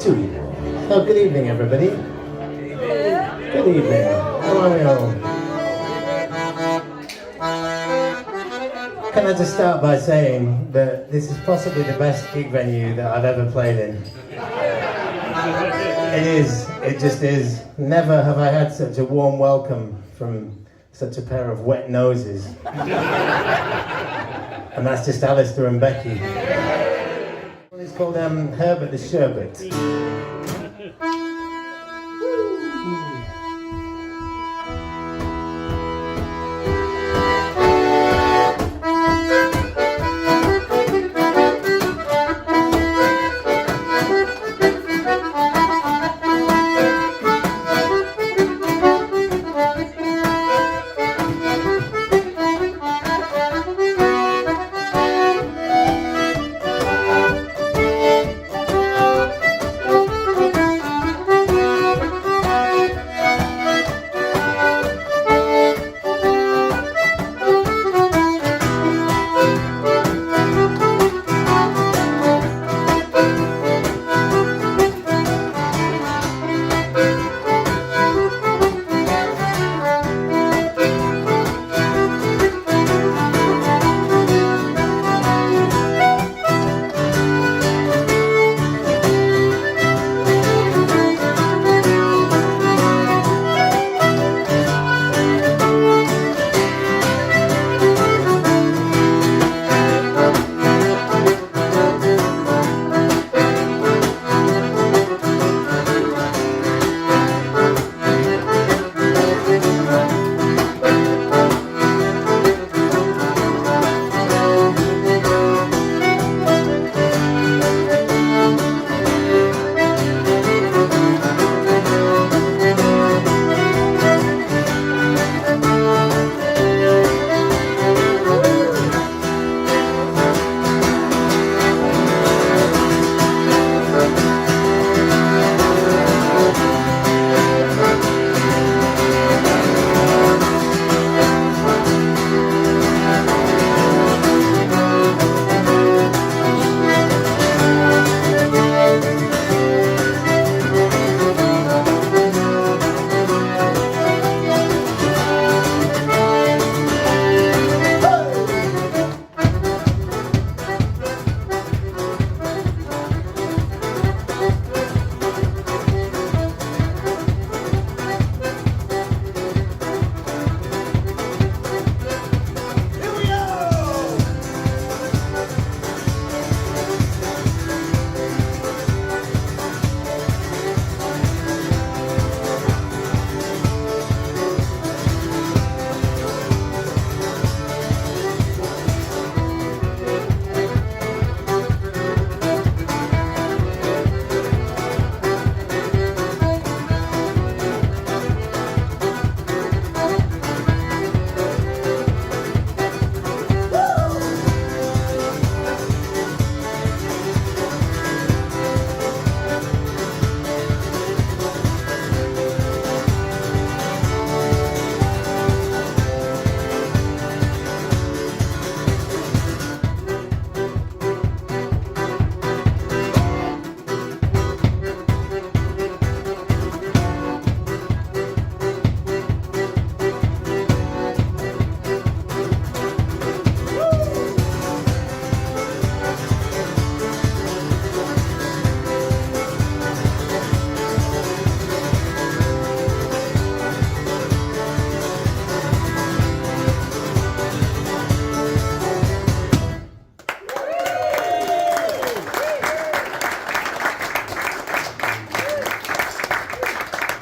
Two. Oh, good evening, everybody. Good evening. How are we all? Can I just start by saying that this is possibly the best gig venue that I've ever played in. It is. It just is. Never have I had such a warm welcome from such a pair of wet noses. And that's just Alistair and Becky. It's called Herbert the Sherbet.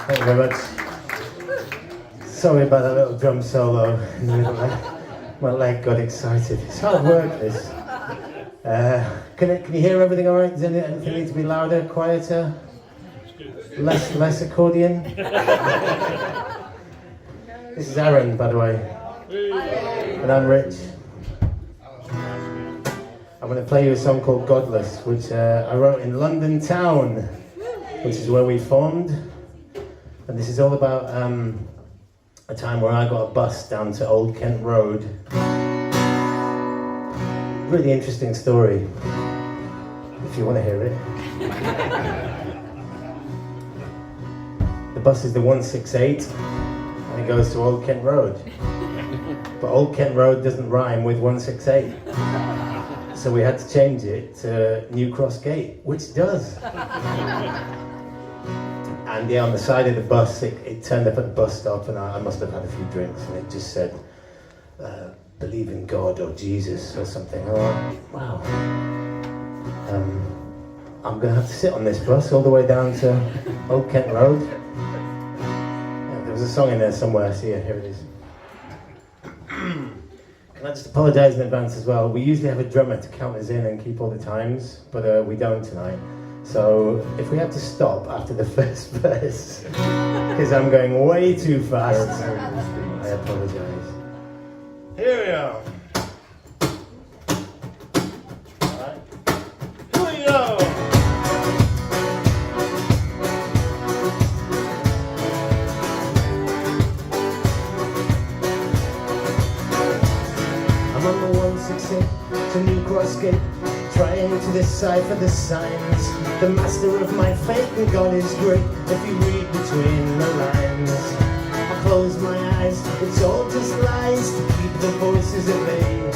Thank you very much. Sorry about that little drum solo in the middle there. My leg got excited. It's hard work, this. Can you hear everything all right? Does anything need to be louder, quieter? Less accordion? This is Aaron, by the way. And I'm Rich. I'm going to play you a song called Godless, which I wrote in London town, which is where we formed. And this is all about a time where I got a bus down to Old Kent Road. Really interesting story, if you want to hear it. the bus is the 168 and it goes to Old Kent Road. But Old Kent Road doesn't rhyme with 168. So we had to change it to New Cross Gate, which does. And yeah, on the side of the bus, it turned up at the bus stop, and I must have had a few drinks, and it just said, believe in God or Jesus or something. Oh, wow. I'm going to have to sit on this bus all the way down to Old Kent Road. Yeah, there was a song in there somewhere, see it, here it is. Can I just apologise in advance as well? We usually have a drummer to count us in and keep all the times, but we don't tonight. So if we have to stop after the first verse, because I'm going way too fast, I apologise. Here we are. Alright. Here we go. I'm on the 168 to New Cross Gate, trying to decipher the signs. The master of my fate and God is great if you read between the lines. I close my eyes, it's all just lies to keep the voices at bay.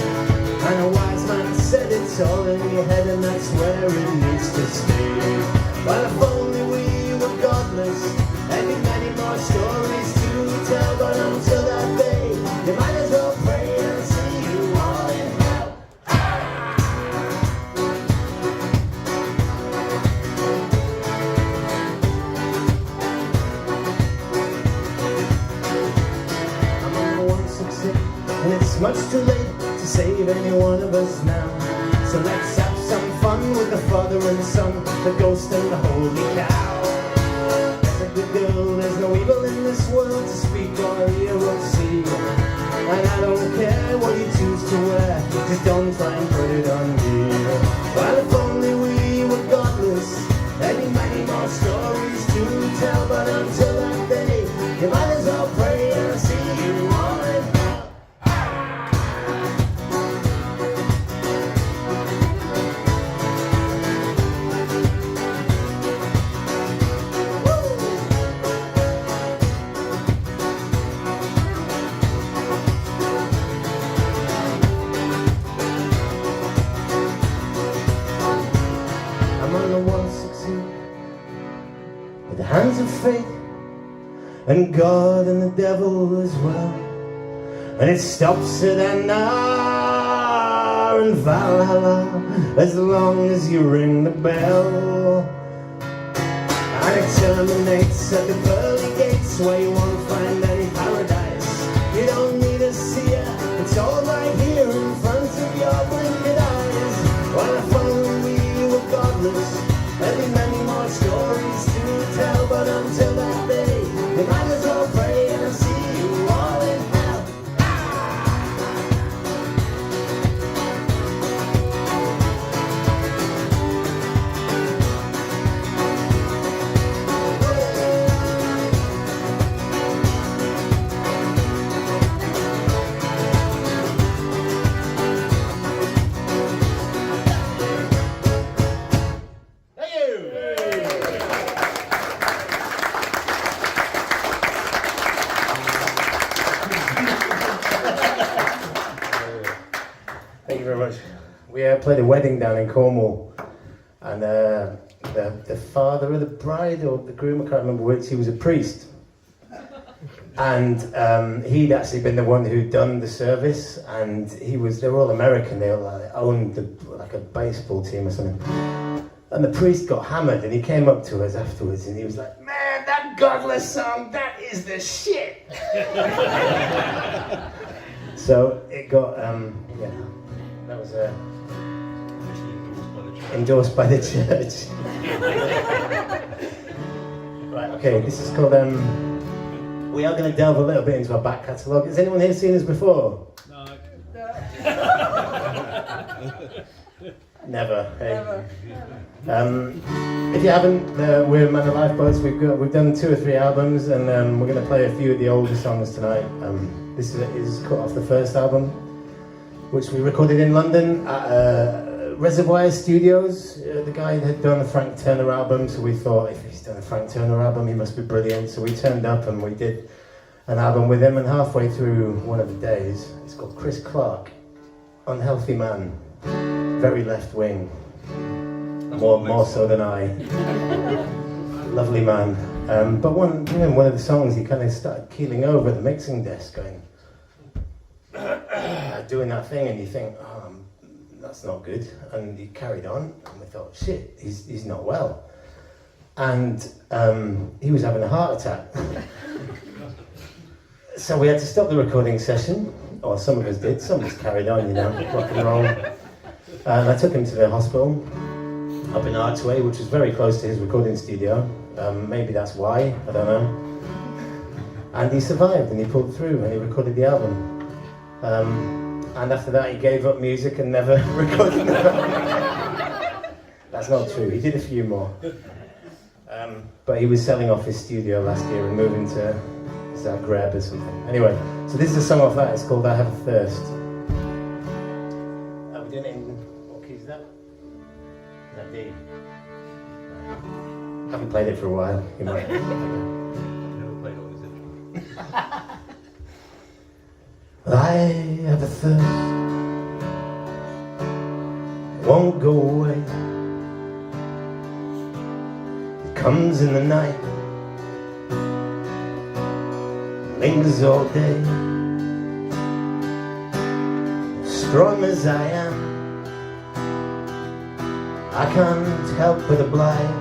And a wise man said it's all in your head and that's where it needs to stay. Well, if only we were godless, there'd be many more stories to tell. But until that day, you might as well pray and see you all in hell. And it's much too late to save any one of us now. So let's have some fun with the Father and the Son, the Ghost and the Holy Cow. There's a good girl, there's no evil in this world to speak or hear or see. And I don't care what you choose to wear, just don't try and put it on me. Well, if only we were godless, there'd be many more stories to tell. But until that day, you might as well pray and see you all in hell. With the hands of fate and God and the devil as well, and it stops at Anar and Valhalla as long as you ring the bell, and it terminates at the pearly gates where you won't find any paradise. You don't need a seer, it's all right here in front of your blinded eyes. Well, if only we were godless, there'd be many more stories to tell. But until that day, you might as well pray and see you all in hell. Thank you very much. We played a wedding down in Cornwall, and the father of the bride or the groom, I can't remember which, he was a priest, and he'd actually been the one who'd done the service, and they were all American, they all owned like a baseball team or something, and the priest got hammered and he came up to us afterwards and he was like, man, that godless song, that is the shit. So it got, yeah, that was endorsed by the church. Right, okay, this is called, we are going to delve a little bit into our back catalogue. Has anyone here seen us before? No. Never. Hey. If you haven't, we're Man of Lifeboats. We've done 2 or 3 albums, and we're going to play a few of the older songs tonight. This is cut off the first album, which we recorded in London at a Reservoir Studios, the guy had done a Frank Turner album, so we thought if he's done a Frank Turner album, he must be brilliant. So we turned up and we did an album with him, and halfway through one of the days, it's called Chris Clark, Unhealthy Man, very left wing, more so than I. Lovely man. But one of the songs, he kind of started keeling over at the mixing desk, going, doing that thing, and you think, oh, that's not good. And he carried on, and we thought, shit, he's not well. And he was having a heart attack. So we had to stop the recording session, or some of us did, some of us carried on, rock and roll. And I took him to the hospital up in Archway, which was very close to his recording studio. Maybe that's why, I don't know. And he survived, and he pulled through, and he recorded the album. And after that, he gave up music and never recorded another album. That's not true, he did a few more. But he was selling off his studio last year and moving to Zagreb or something. Anyway, so this is a song off that, it's called I Have a Thirst. Are we doing it in, what key is that? Is that D? Haven't played it for a while. You might. Never played all this. I have a thirst, it won't go away. It comes in the night, lingers all day. Strong as I am, I can't help but oblige.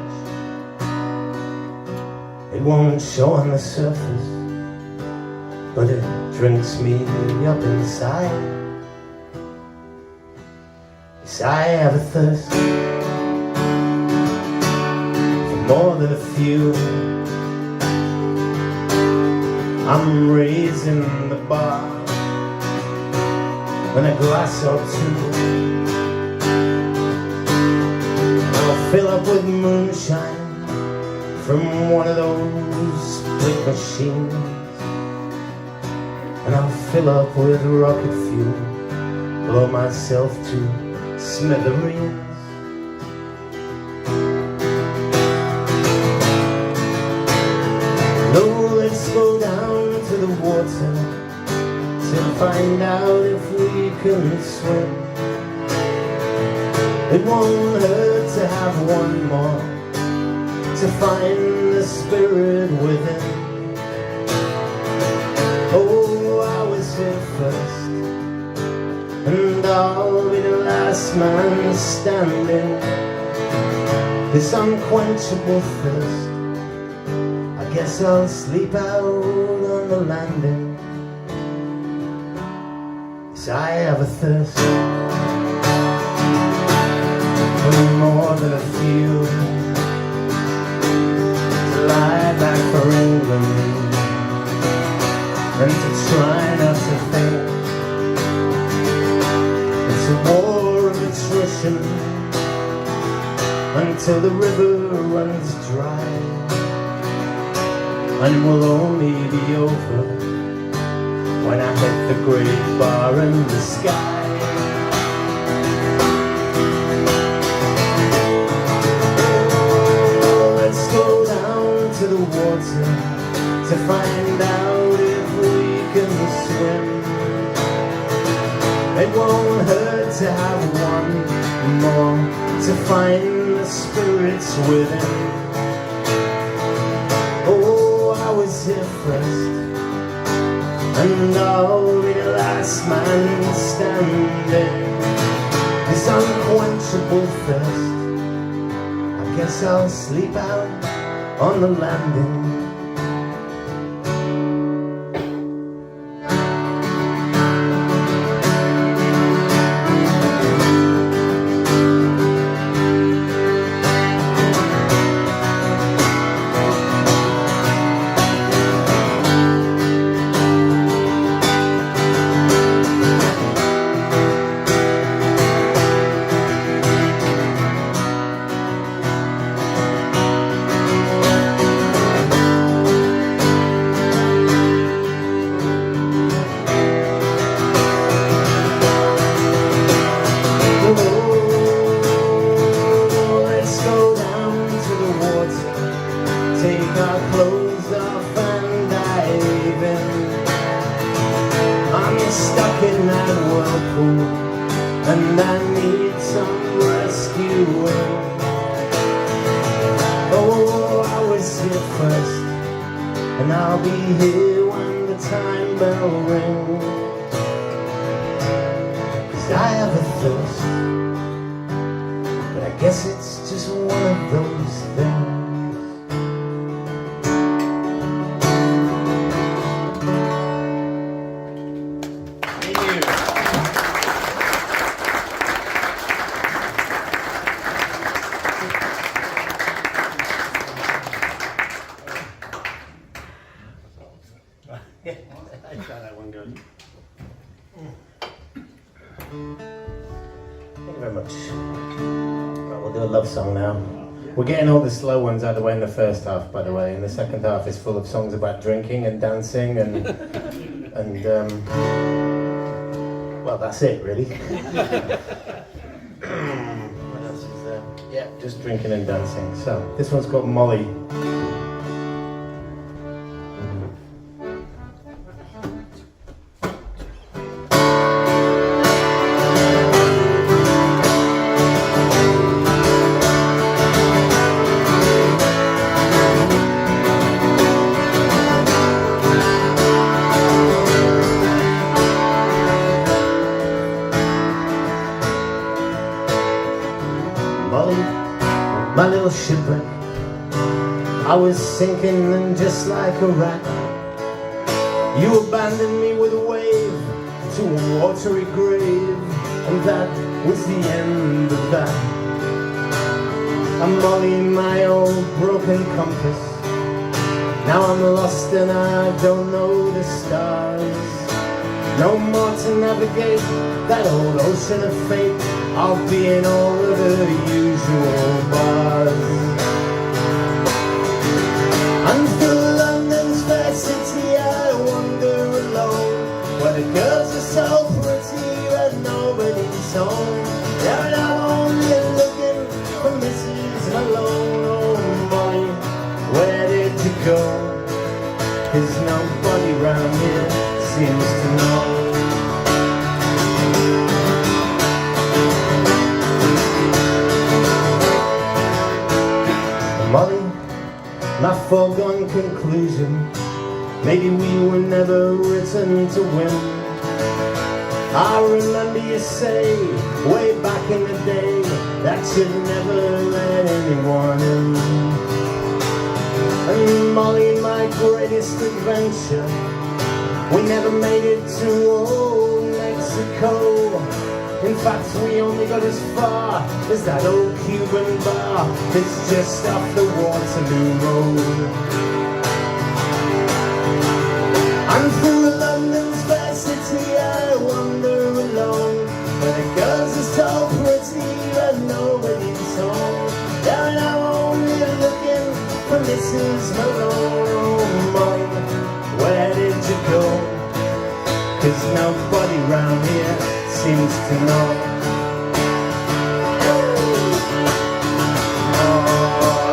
It won't show on the surface, but it drinks me up inside. Yes, I have a thirst for more than a few. I'm raising the bar and a glass or two. And I'll fill up with moonshine from one of those split machines. And I'll fill up with rocket fuel, blow myself to smithereens. No, let's go down to the water to find out if we can swim. It won't hurt to have one more, to find the spirit within. Oh, I was here first, and I'll be the last man standing. This unquenchable thirst, I guess I'll sleep out on the landing. Yes, I have a thirst for more than a few, to lie back for England and to try not to think. It's a war of attrition until the river runs dry, and it will only be over when I hit the great bar in the sky. Oh, let's go down to the water to find out if we can swim. It won't hurt to have one more, to find the spirits within. Oh, I was here first, and I'll be the last man standing. This unquenchable thirst, I guess I'll sleep out on the landing. will. Oh, I was here first, and I'll be here when the time bell rings. 'Cause I have a thirst, but I guess it's just one of those things. That's how that one goes. Thank you very much. Right, we'll do a love song now. We're getting all the slow ones out of the way in the first half, by the way. And the second half is full of songs about drinking and dancing and well, that's it, really. What else is there? Yeah, just drinking and dancing. So this one's called Molly. Molly, my little shipwreck, I was sinking and just like a rat, you abandoned me with a wave to a watery grave, and that was the end of that. And Molly, my old broken compass, now I'm lost and I don't know the stars. No more to navigate that old ocean of fate, I'll be in all of the usual bars. And through London's fair city I wander alone, where the girls are so pretty and nobody's home. Yeah, and I'm only looking for Mrs. Malone. Oh Molly, where did you go? 'Cause nobody round here seems to know. Molly, my foregone conclusion, maybe we were never written to win. I remember you say, way back in the day, that you'd never let anyone in. And Molly, my greatest adventure, we never made it to old Mexico. In fact, we only got as far as that old Cuban bar that's just off the Waterloo Road. And through London's fair city I wander alone, where the girls are so pretty and nobody's home. Yeah, and I'm only looking for Mrs. Malone. Oh, Molly, where did you go? 'Cause nobody round here seems to know.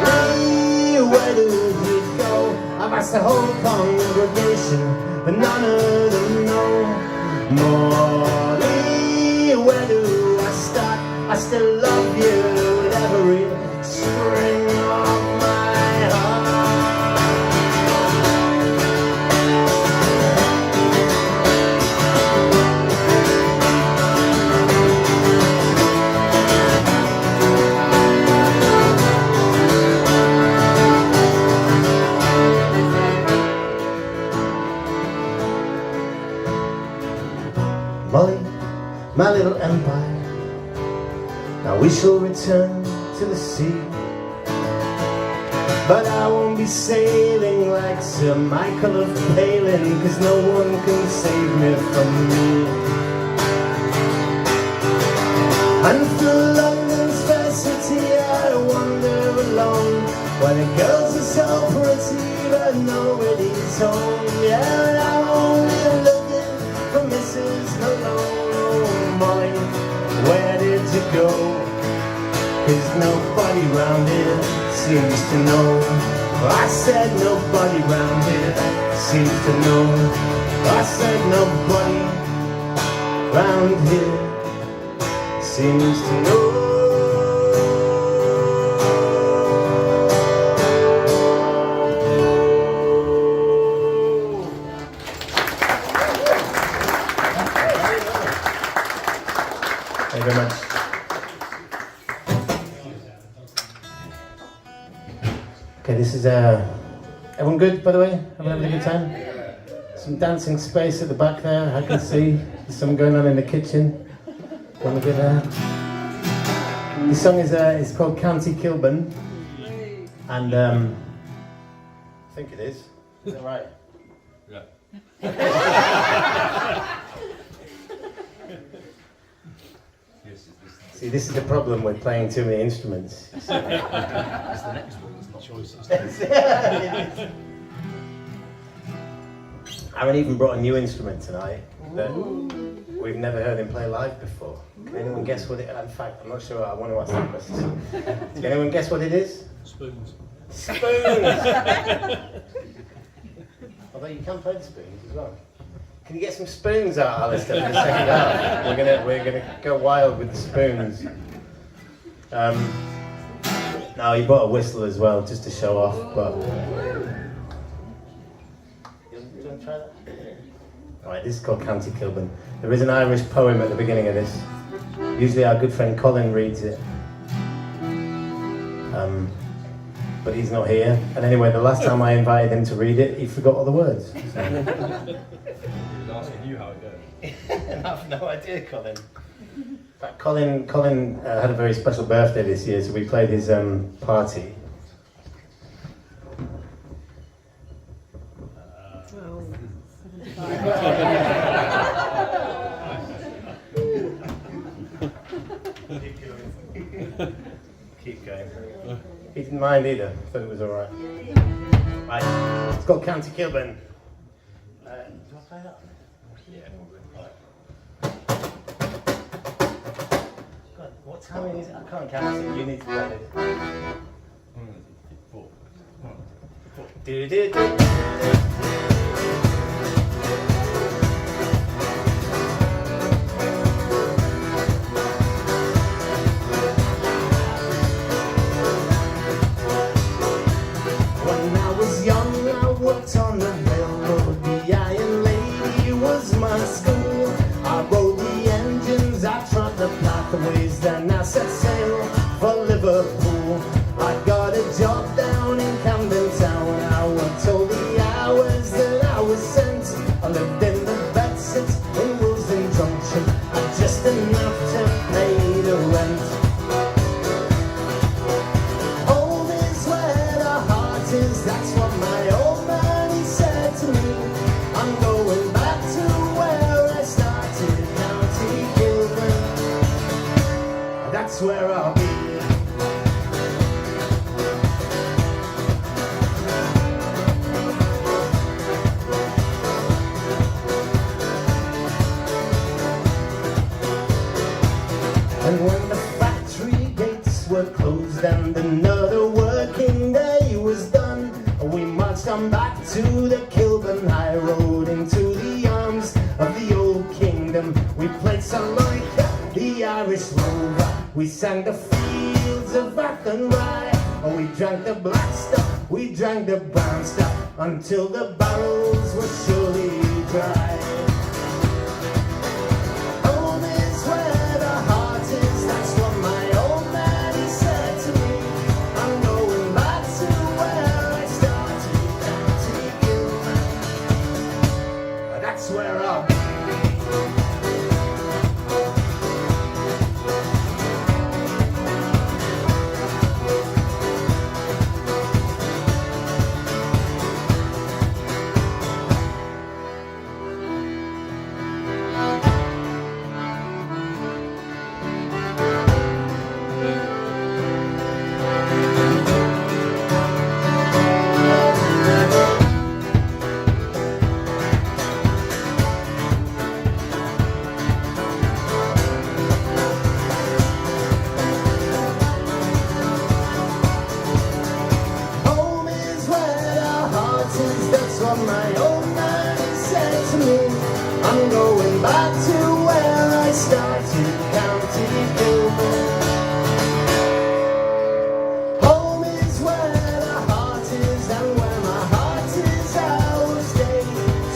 Molly, where did you go? I've asked the whole congregation, but none of them know. Molly, where do I start? I still love you with every string of my heart. Molly, my little empire, now we shall return to the sea. But I won't be sailing like Sir Michael of Palin, 'cause no one can save me from me. And through London's fair city I wander alone, where the girls are so pretty but nobody's home. Yeah, and I'm only looking for Mrs. Malone. Oh, Molly, where did you go? 'Cause nobody round here seems to know. I said nobody round here seems to know. I said nobody round here seems to know. Okay, this is everyone good, by the way? Everyone having a good time? Some dancing space at the back there, I can see. There's some going on in the kitchen. Want to get there? This song is called County Kilburn, and I think it is. Is that right? Yeah. Yes, See, this is the problem with playing too many instruments. it's the next one. It's not choices. Aaron even brought a new instrument tonight that we've never heard him play live before. Can anyone guess what it is? In fact, I'm not sure. I want to ask that question. Can anyone guess what it is? Spoons. Spoons! Although you can play the spoons as well. Can you get some spoons out, Alistair, for the second half? We're gonna go wild with the spoons. No, he brought a whistle as well, just to show off, but... You want to try that? Alright, this is called County Kilburn. There is an Irish poem at the beginning of this. Usually our good friend Colin reads it. But he's not here. And anyway, the last time I invited him to read it, he forgot all the words. He was asking you how it goes. I've no idea, Colin. In fact, Colin had a very special birthday this year, so we played his party. Keep going. He didn't mind either, thought it was alright. Right, it's called County Kilburn. Do I play that? Yeah. Right. God, what time is it? I can't count it. You need to play it. 4. Do do do. On the railroad, the Iron Lady was my school. I rode the engines, I trod the pathways, then I set sail for Liverpool. I got a job down in Camden Town. I was told the hours that I was sent. I lived in the bedsits in Wilson Junction. I just enough to pay the rent. Home is where the heart is, that's what my old man said to me. I'm going back to where I started, County Kilburn. That's where I'll be. And when the factory gates were closed and another working day was done, we marched on back to the Kilburn High Road into the arms of the old kingdom. We played Salonica, the Irish Rover. We sang the fields of Athenry. Oh, we drank the black stuff, we drank the brown stuff, until the barrels were surely dry. Home is where the heart is, that's what my old man he said to me. I'm going back to where I started, County Kilburn. That's where I'll be. My old man said to me, I'm going back to where I started, County Kilburn. Home is where the heart is, and where my heart is I will stay.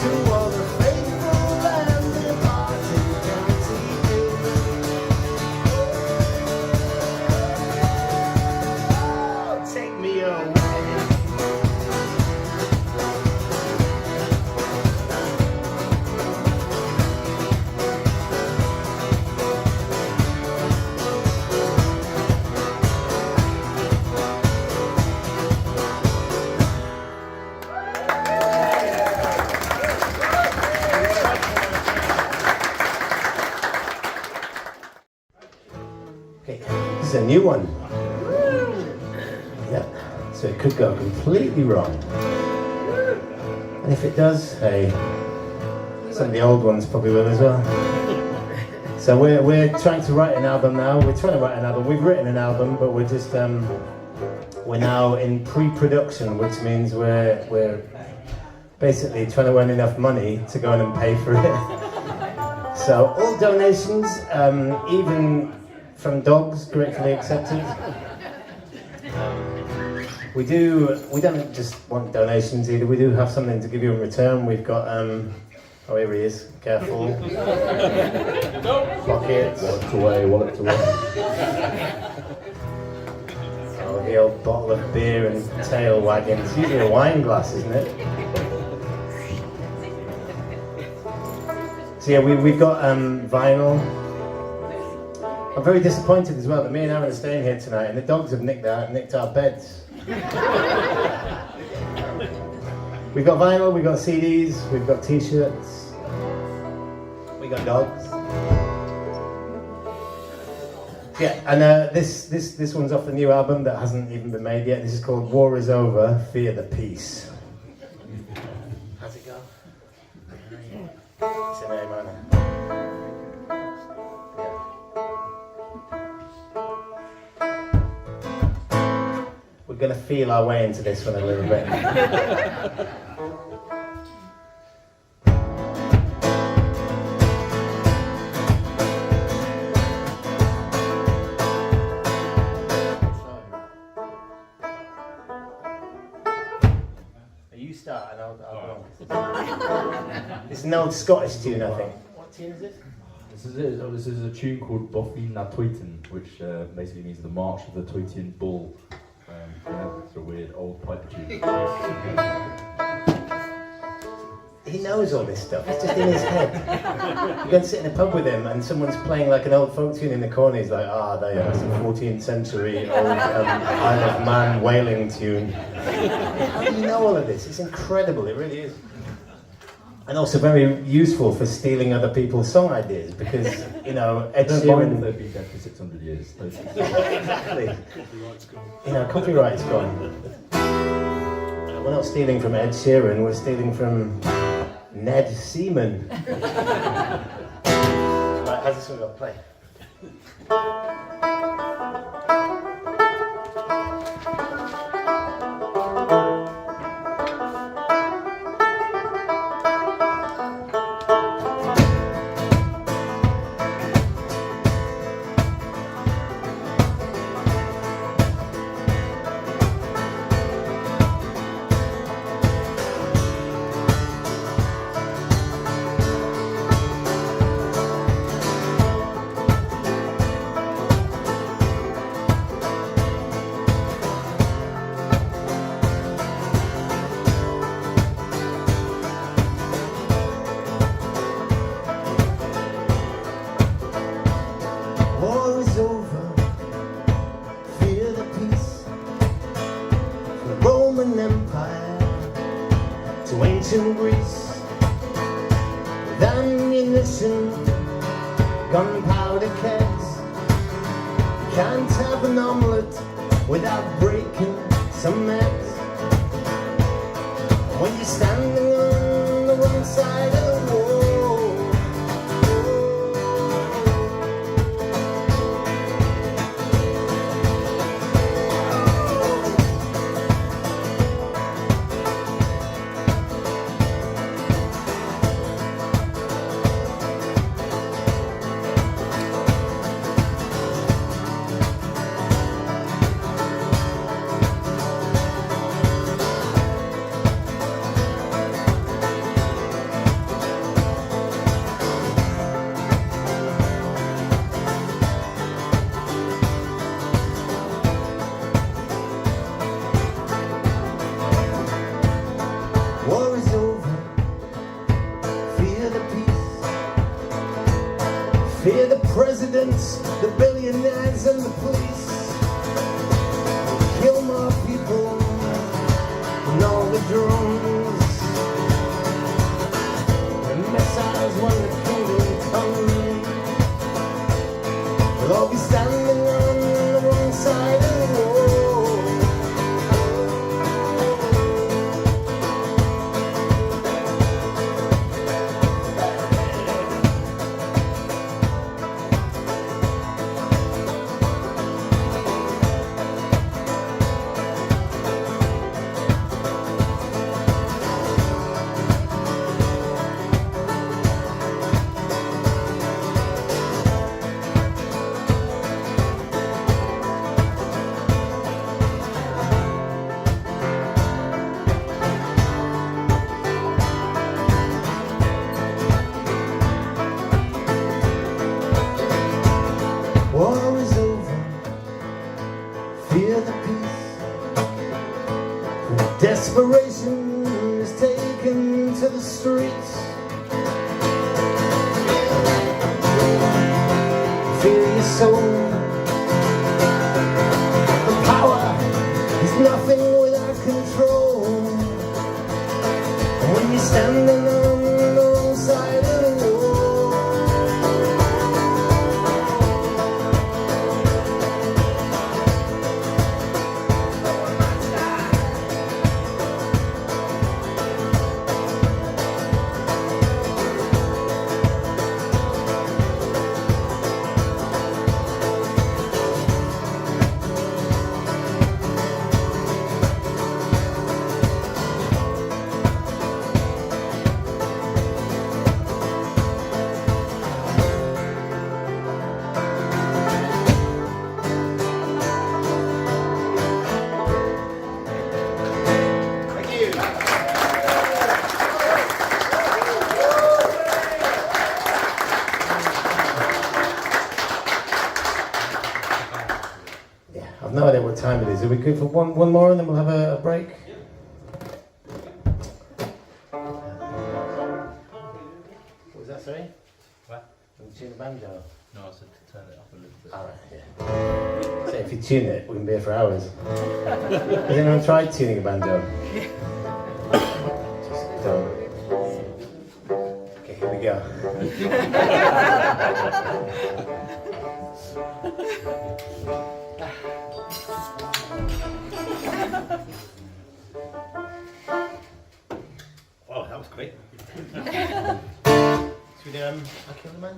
To all the faithful and departed, County Kilburn. Oh, take me away. one. Yeah, so it could go completely wrong. And if it does, hey, some of the old ones probably will as well. So we're trying to write an album now. We're trying to write an album. We've written an album, but we're just we're now in pre-production, which means we're basically trying to earn enough money to go in and pay for it. So all donations, even from dogs, gratefully accepted. We don't just want donations either. We do have something to give you in return. We've got oh, here he is. Careful. Pockets. Wallet away. Oh, the old bottle of beer and tail wagging. It's usually a wine glass, isn't it? So yeah, we've got vinyl. I'm very disappointed as well that me and Aaron are staying here tonight and the dogs have nicked our beds. We've got vinyl, we've got CDs, we've got t-shirts, we got dogs. Yeah, and this one's off the new album that hasn't even been made yet. This is called War Is Over, Fear the Peace. How's it go? It's an A minor. We're going to feel our way into this one a little bit. You start and I'll go. It's an old Scottish tune, I think. What tune is this? This is a tune called Buffy na Tweetin, which basically means the March of the Tweetian Bull. Yeah, it's a weird old pipe tune. He knows all this stuff, it's just in his head. You go and sit in a pub with him and someone's playing like an old folk tune in the corner, he's like, that's a 14th century old Isle of Man wailing tune. How do you know all of this? It's incredible, it really is. And also very useful for stealing other people's song ideas because, Ed Sheeran... They've been dead for 600 years. Exactly. Copyright's gone. We're not stealing from Ed Sheeran, we're stealing from Ned Seaman. Right, how's this one got to play? War is over, fear the peace. From the Roman Empire to ancient Greece, with ammunition, gunpowder kegs. You can't have an omelette without breaking some eggs. When you're standing on the wrong side of the wall, war is over, fear the peace. Fear the presidents, the billionaires and the police. Kill more people than all the drones. The missiles when the kingdom comes, we'll all be standing on the wrong side. fear the peace. Desperation is taken to the streets. Feel your soul. The power is nothing without control. And when you're standing on the wrong side of the wall, I've no idea what time it is. Are we good for one more and then we'll have a break? What was that, sorry? What? Tune the banjo? No, I said to turn it up a little bit. Alright, yeah. So if you tune it, we can be here for hours. Has anyone tried tuning a banjo? Just don't. Okay, here we go. Oh, that was quick. Should we do I Kill the Man?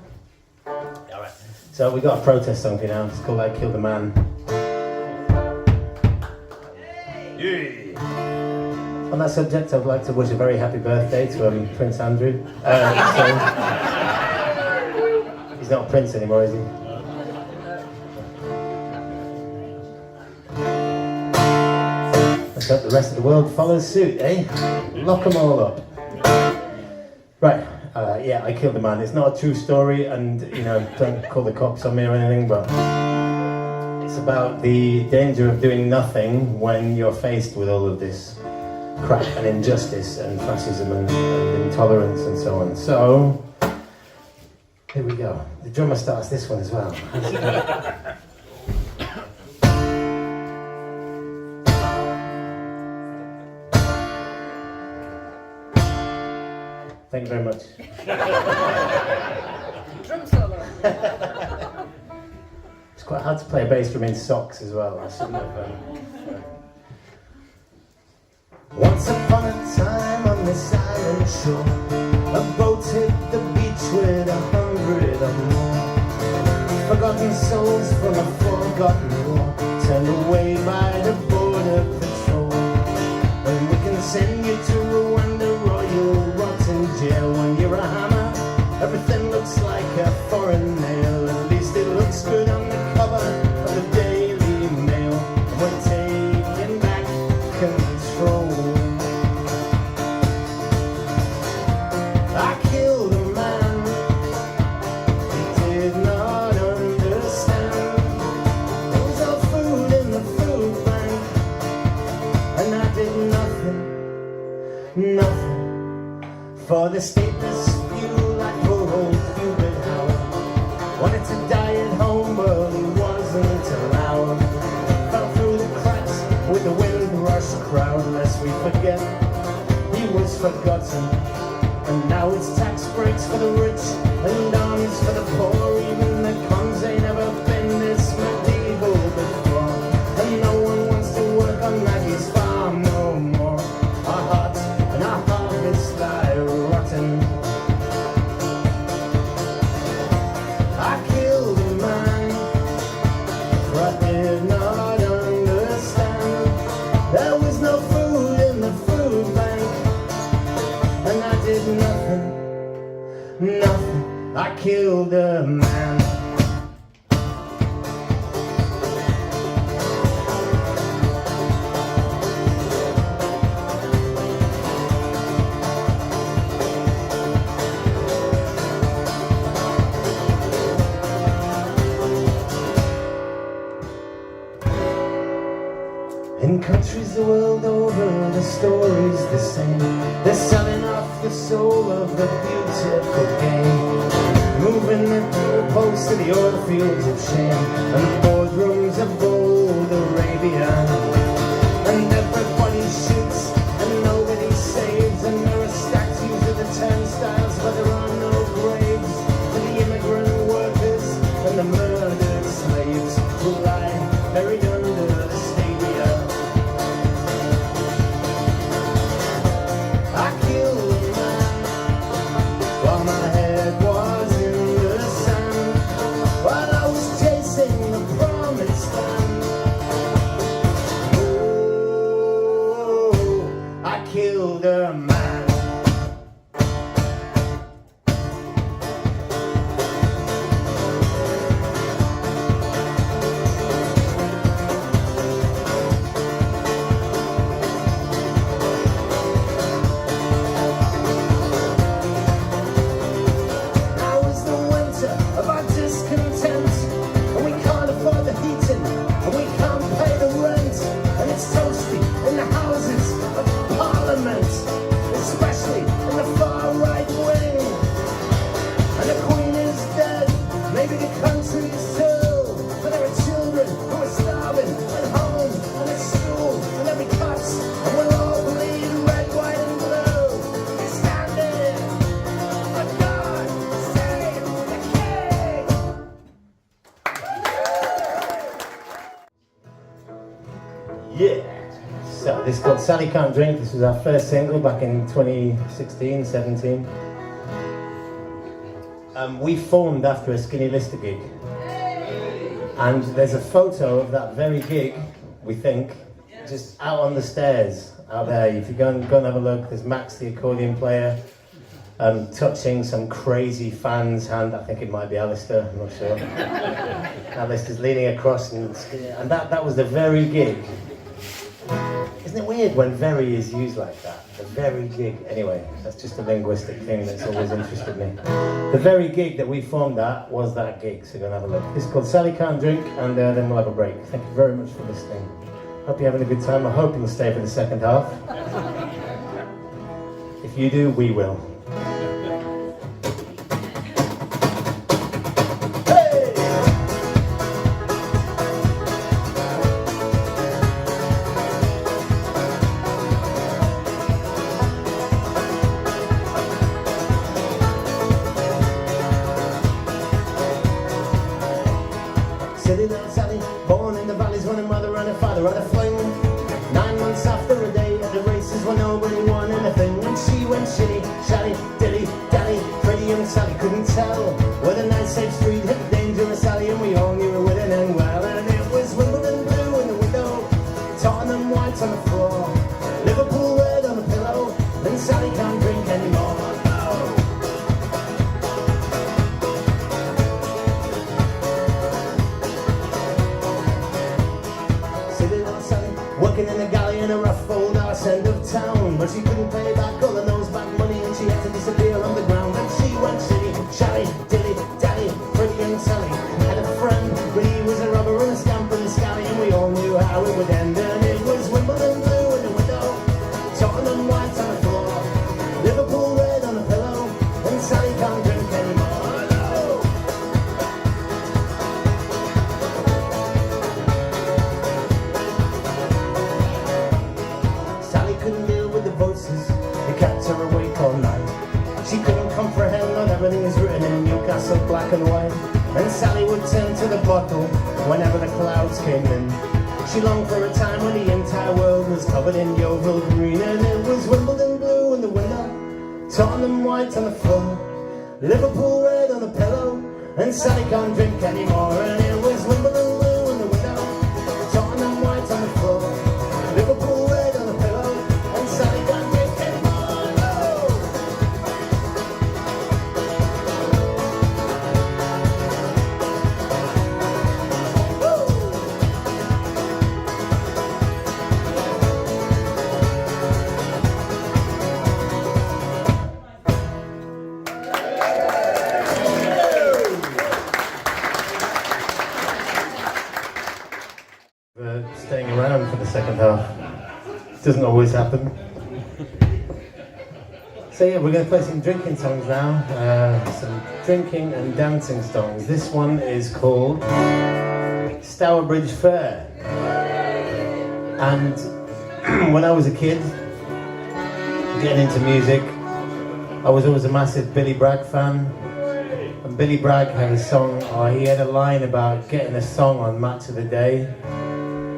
Alright. So we got a protest song for you now. It's called I Kill the Man. Yeah. On that subject, I'd like to wish a very happy birthday to Prince Andrew. He's not a prince anymore, is he? Let's hope the rest of the world follows suit, eh? Lock them all up. Right, yeah, I killed the man. It's not a true story, and don't call the cops on me or anything, but it's about the danger of doing nothing when you're faced with all of this crap and injustice and fascism and intolerance and so on. So, here we go. The drummer starts this one as well. Thank you very much. Drum solo. It's quite hard to play a bass drum in socks as well. I shouldn't have. Once upon a time on this island shore, a boat hit the beach with 100 or more forgotten souls from a forgotten war, turned away by the border patrol. And we can send you to Rwanda Royal Rotten Jail. When you're a hammer, everything looks like a foreign nail. At least it looks good on the cover of the Daily Mail. And we're taking back control. I killed a man, he did not understand. There was no food in the food bank, and I did nothing for the stateless few like poor old Hubert Howard. Wanted to die at home, but he wasn't allowed. Fell through the cracks with the wind rush crowd. Lest we forget, he was forgotten. And now it's tax breaks for the rich and arms for the poor. Even the cons ain't never been this medieval before. And no one wants to work on Maggie's farm no more. Our hearts and our harvest lie rotten. I killed a man, for I did not understand. There was no food in the food bank, and I did nothing. I killed a man. In countries the world over, the story's the same. They're selling off the soul of the beautiful game, moving the goalposts to the oil fields of shame, and the boardrooms of old Arabia. And everybody shoots and nobody saves, and there are statues of the turnstiles, but there are no graves for the immigrant workers and the murdered slaves who lie buried under the stadia. I killed a man while my head was in the sand, while I was chasing the promised land. Oh, I killed a man. Yeah. So this is called Sally Can't Drink. This was our first single back in 2016, 17. We formed after a Skinny Lister gig. And there's a photo of that very gig, we think, just out on the stairs out there. If you go and have a look, there's Max, the accordion player, touching some crazy fan's hand. I think it might be Alistair, I'm not sure. Alistair's leaning across, and that was the very gig. Isn't it weird when very is used like that? The very gig. Anyway, that's just a linguistic thing that's always interested me. The very gig that we formed at was that gig, so go and have a look. This is called Sally Can't Drink, and then we'll have a break. Thank you very much for listening. Hope you're having a good time. I hope you'll stay for the second half. If you do, we will. Silly little Sally, born in the valleys when her mother and her father had a fling. 9 months after a day at the races when nobody won anything, and she went shilly, shally, dilly, dally. Pretty young Sally couldn't tell whether night safe street hit dangerous alley, and we all knew her with an end well. And it was Wimbledon blue in the window, Tottenham white on the floor, Liverpool red on the pillow, and Sally can't drink anymore. Working in a galley in a rough old arse end of town, but she couldn't pay back all the nose back money, and she had to disappear on the ground. And she went shilly, shally, dilly, dally. Pretty young Sally had a friend, but he was a robber and a scamp and a scally, and we all knew how it would end. And it was Wimbledon blue in the window, Tottenham white on the floor, Liverpool red on the pillow, and Sally can't drink anymore. Her awake all night. She couldn't comprehend not everything is written in Newcastle black and white. And Sally would turn to the bottle whenever the clouds came in. She longed for a time when the entire world was covered in Yeovil green, and it was Wimbledon blue in the window, Tottenham white on the floor, Liverpool red on the pillow, and Sally can't drink anymore. And it was Wimbledon blue in the window, Tottenham white on the floor, Liverpool red on the pillow, and Sally can't drink anymore. staying around for the second half. Doesn't always happen. So yeah, we're going to play some drinking songs now. Some drinking and dancing songs. This one is called Stourbridge Fair. And when I was a kid, getting into music, I was always a massive Billy Bragg fan. And Billy Bragg had a song, or he had a line about getting a song on Match of the Day.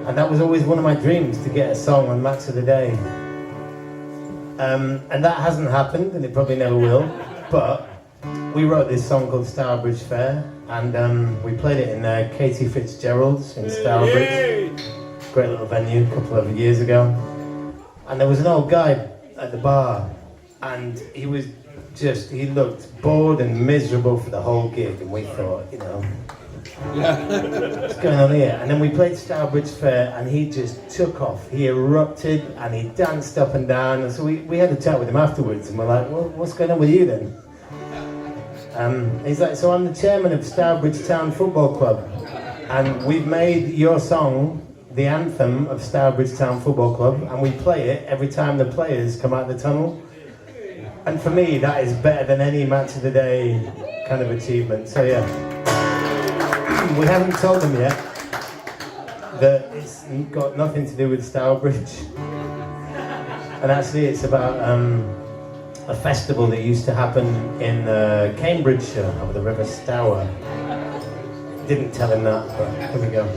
And that was always one of my dreams, to get a song on Match of the Day. And that hasn't happened, and it probably never will. But we wrote this song called Stourbridge Fair, and we played it in Katie Fitzgerald's in Stourbridge. Great little venue, a couple of years ago. And there was an old guy at the bar, and he looked bored and miserable for the whole gig, and we thought, you know, what's going on here? And then we played Stourbridge Fair, and he just took off. He erupted, and he danced up and down, and so we had a chat with him afterwards, and we're like, well, what's going on with you then? He's like, so I'm the chairman of Stourbridge Town Football Club, and we've made your song the anthem of Stourbridge Town Football Club, and we play it every time the players come out the tunnel. And for me, that is better than any Match of the Day kind of achievement. So yeah, we haven't told them yet that it's got nothing to do with Stourbridge. And actually it's about a festival that used to happen in Cambridgeshire over the River Stour. Didn't tell him that, but here we go.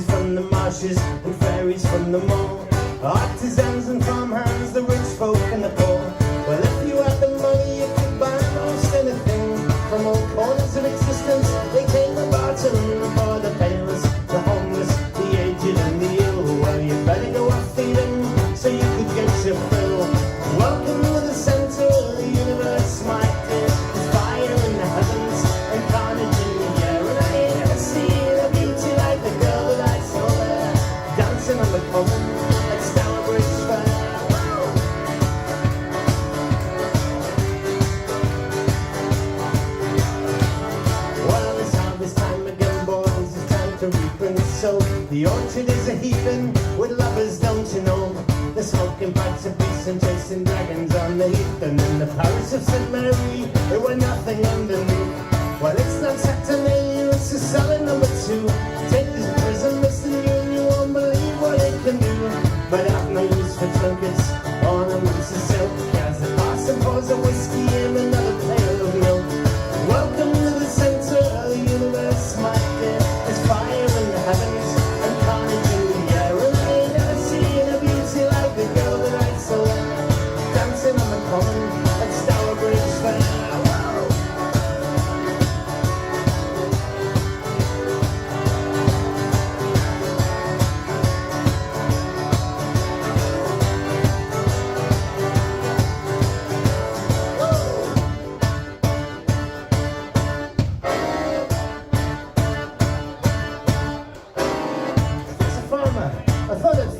From the marshes and fairies from the mall, artisans and farmhands, the rich folk and the poor. Well, if you had the money, you could buy most anything. From all corners of existence, they came about and for the pails, the homeless, the aged and the ill. Well, you better go off feeding so you could get your fill. Welcome to the center of the universe, my dear. There's fire in the heavens and carnage in the air, and I ain't ever seen a beauty like the girl dancing on the common at Stourbridge Fair. Well, it's harvest time again, boys. It's time to reap and sow. The orchard is a heaping with lovers, don't you know? They're smoking pipes of peace and chasing dragons on the heath. And in the parish of St. Mary, there were nothing underneath. Well, it's not Saturday, it's a solid number 2. Take this prison, Mr. You won't believe what it can do. But I've no use for trinkets, ornaments and silk, as the parson pours a whiskey in another pail of milk. Welcome to the center of the universe, my dear. There's fire in the heavens and carnage in the air, and I ain't never seen a beauty like the girl that I saw dancing on the common at Stourbridge Fair.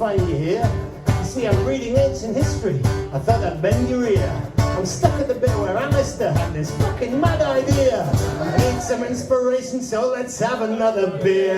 You here. You see, I'm reading ancient history. I thought I'd bend your ear. I'm stuck at the bit where Alistair had this fucking mad idea. I need some inspiration, so let's have another beer.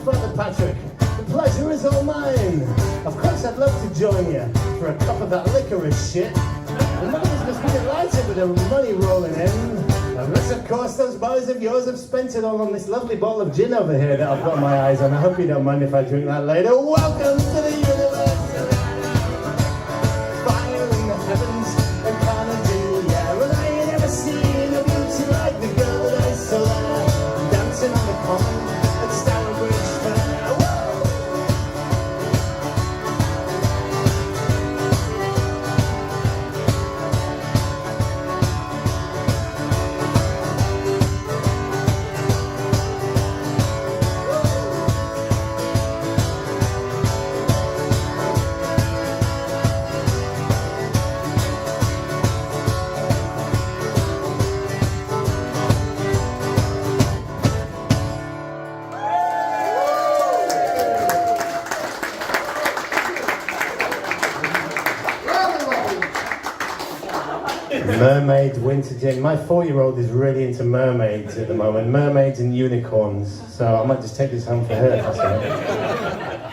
Father Patrick, the pleasure is all mine. Of course I'd love to join you for a cup of that licorice shit. The mothers must be delighted with the money rolling in. Unless of course those boys of yours have spent it all on this lovely bottle of gin over here that I've got my eyes on. I hope you don't mind if I drink that later. Welcome to the universe. Fire in the heavens and carnage in the air, and I ain't ever seen a beauty like the girl that I saw there, dancing on the common at Stourbridge Fair. Mermaid winter gin. My 4-year-old is really into mermaids at the moment. Mermaids and unicorns. So I might just take this home for her. If that's all right.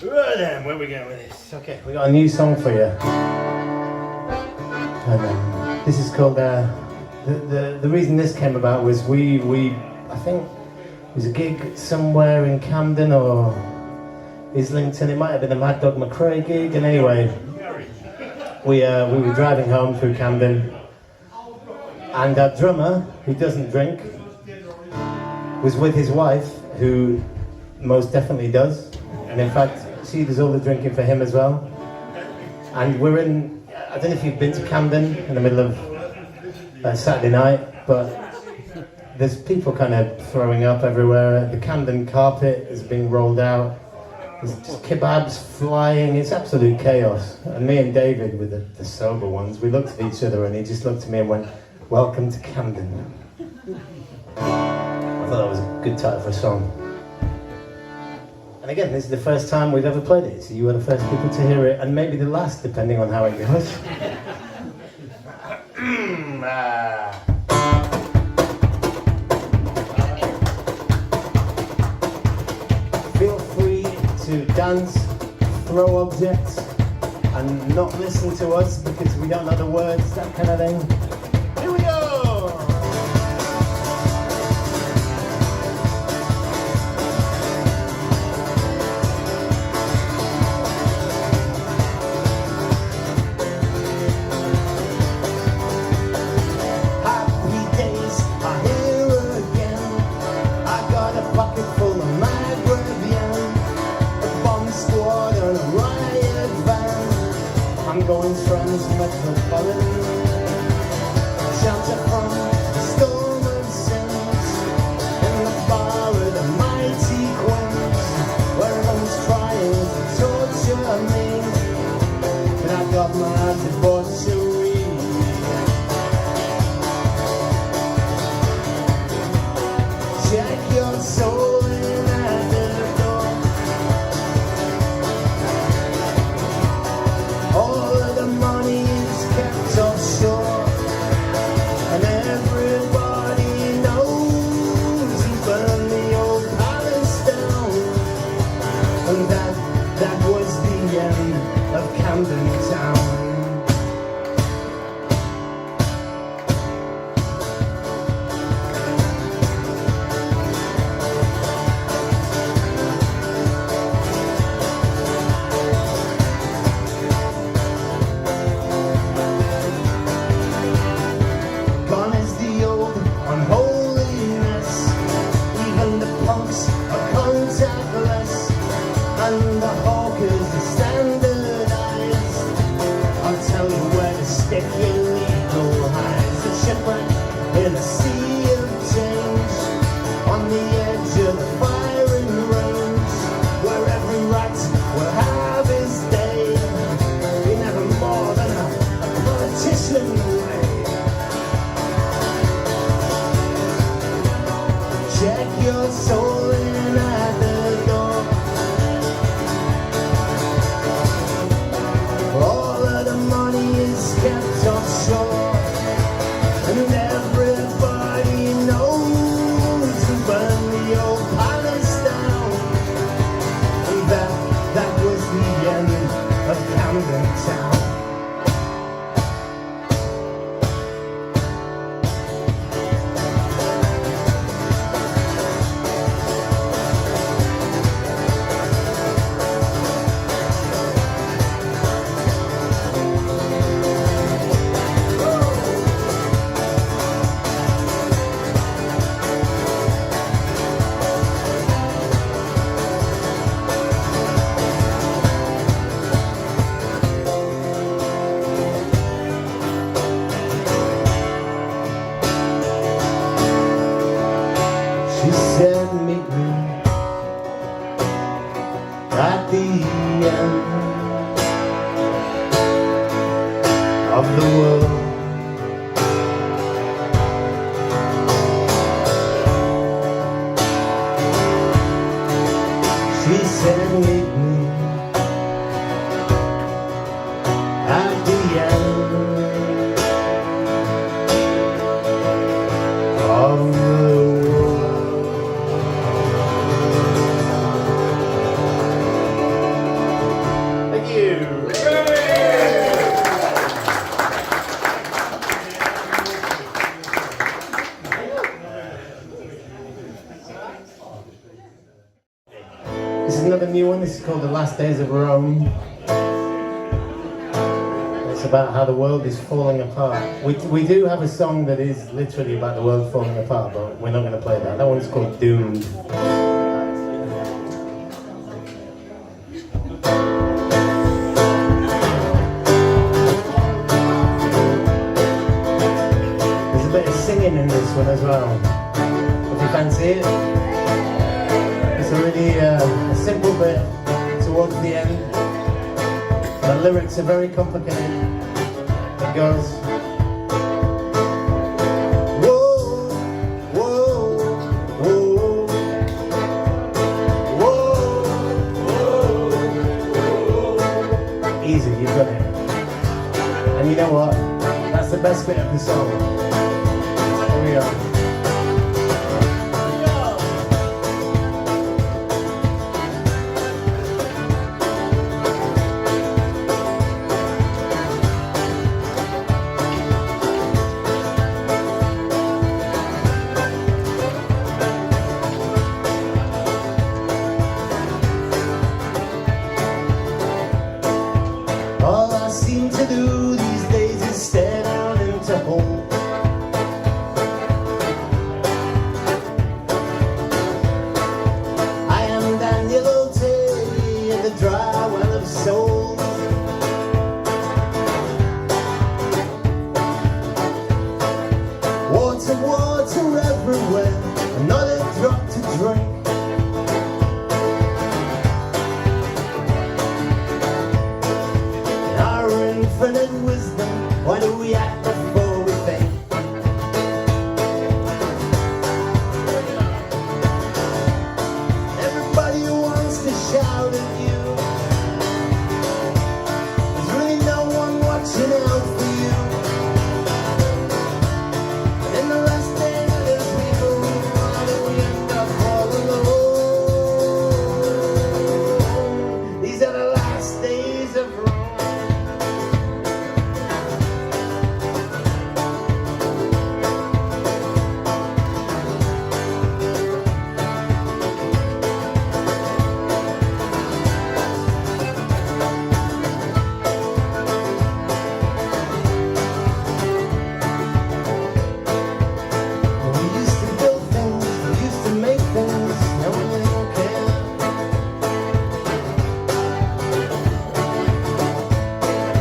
Right then, where are we going with this? Okay, we got a new song for you. And, this is called. The reason this came about was I think it was a gig somewhere in Camden or Islington. It might have been a Mad Dog McRae gig. And anyway, we were driving home through Camden, and our drummer, who doesn't drink, was with his wife, who most definitely does. And in fact, she does all the drinking for him as well. And we're in, I don't know if you've been to Camden in the middle of Saturday night, but there's people kind of throwing up everywhere. The Camden carpet is being rolled out. There's just kebabs flying. It's absolute chaos. And me and David, with the sober ones, we looked at each other and he just looked at me and went, "Welcome to Camden." I thought that was a good title for a song. And again, this is the first time we've ever played it, so you were the first people to hear it, and maybe the last, depending on how it goes. Feel free to dance, throw objects, and not listen to us because we don't know the words, that kind of thing. Here we go! I'm going trans-metropolitan, shelter from the storm of sins, in the bar of the mighty queens, where everyone's trying to torture me, and I've got my debauchery. Check your soul in at the door. All of the money is kept offshore, and everybody knows he burned the old palace down, and that was the end of Camden Town. And the hawkers are standardized. I'll tell you where to stick your legal highs. A shipwreck in a sea of change, on the edge of the firing range, where every rat will have his day. You're never more than a politician away. Check your soul in at the door. All of the money is kept offshore, and everybody knows who burned the old palace down, and that was the end of Camden Town. She said, meet me at the end of the world. She said, meet me at the end one. This is called The Last Days of Rome. It's about how the world is falling apart. We do have a song that is literally about the world falling apart, but we're not going to play that. That one's called Doomed. There's a bit of singing in this one as well, if you fancy it. It's a really a simple bit towards the end. The lyrics are very complicated. It goes, whoa, whoa, whoa, whoa, whoa. Easy, you've got it. And you know what? That's the best bit of the song. Here we are. All I seem to do these days is stare down into hole. I am Daniel O'Tay in the dry well of soul. Water, water everywhere, not a drop to drink. Infinite wisdom, why do we act before we think? Everybody wants to shout at you. There's really no one watching out for you. And in the last day of the people, why do we end up all alone? These are the last days of Rome.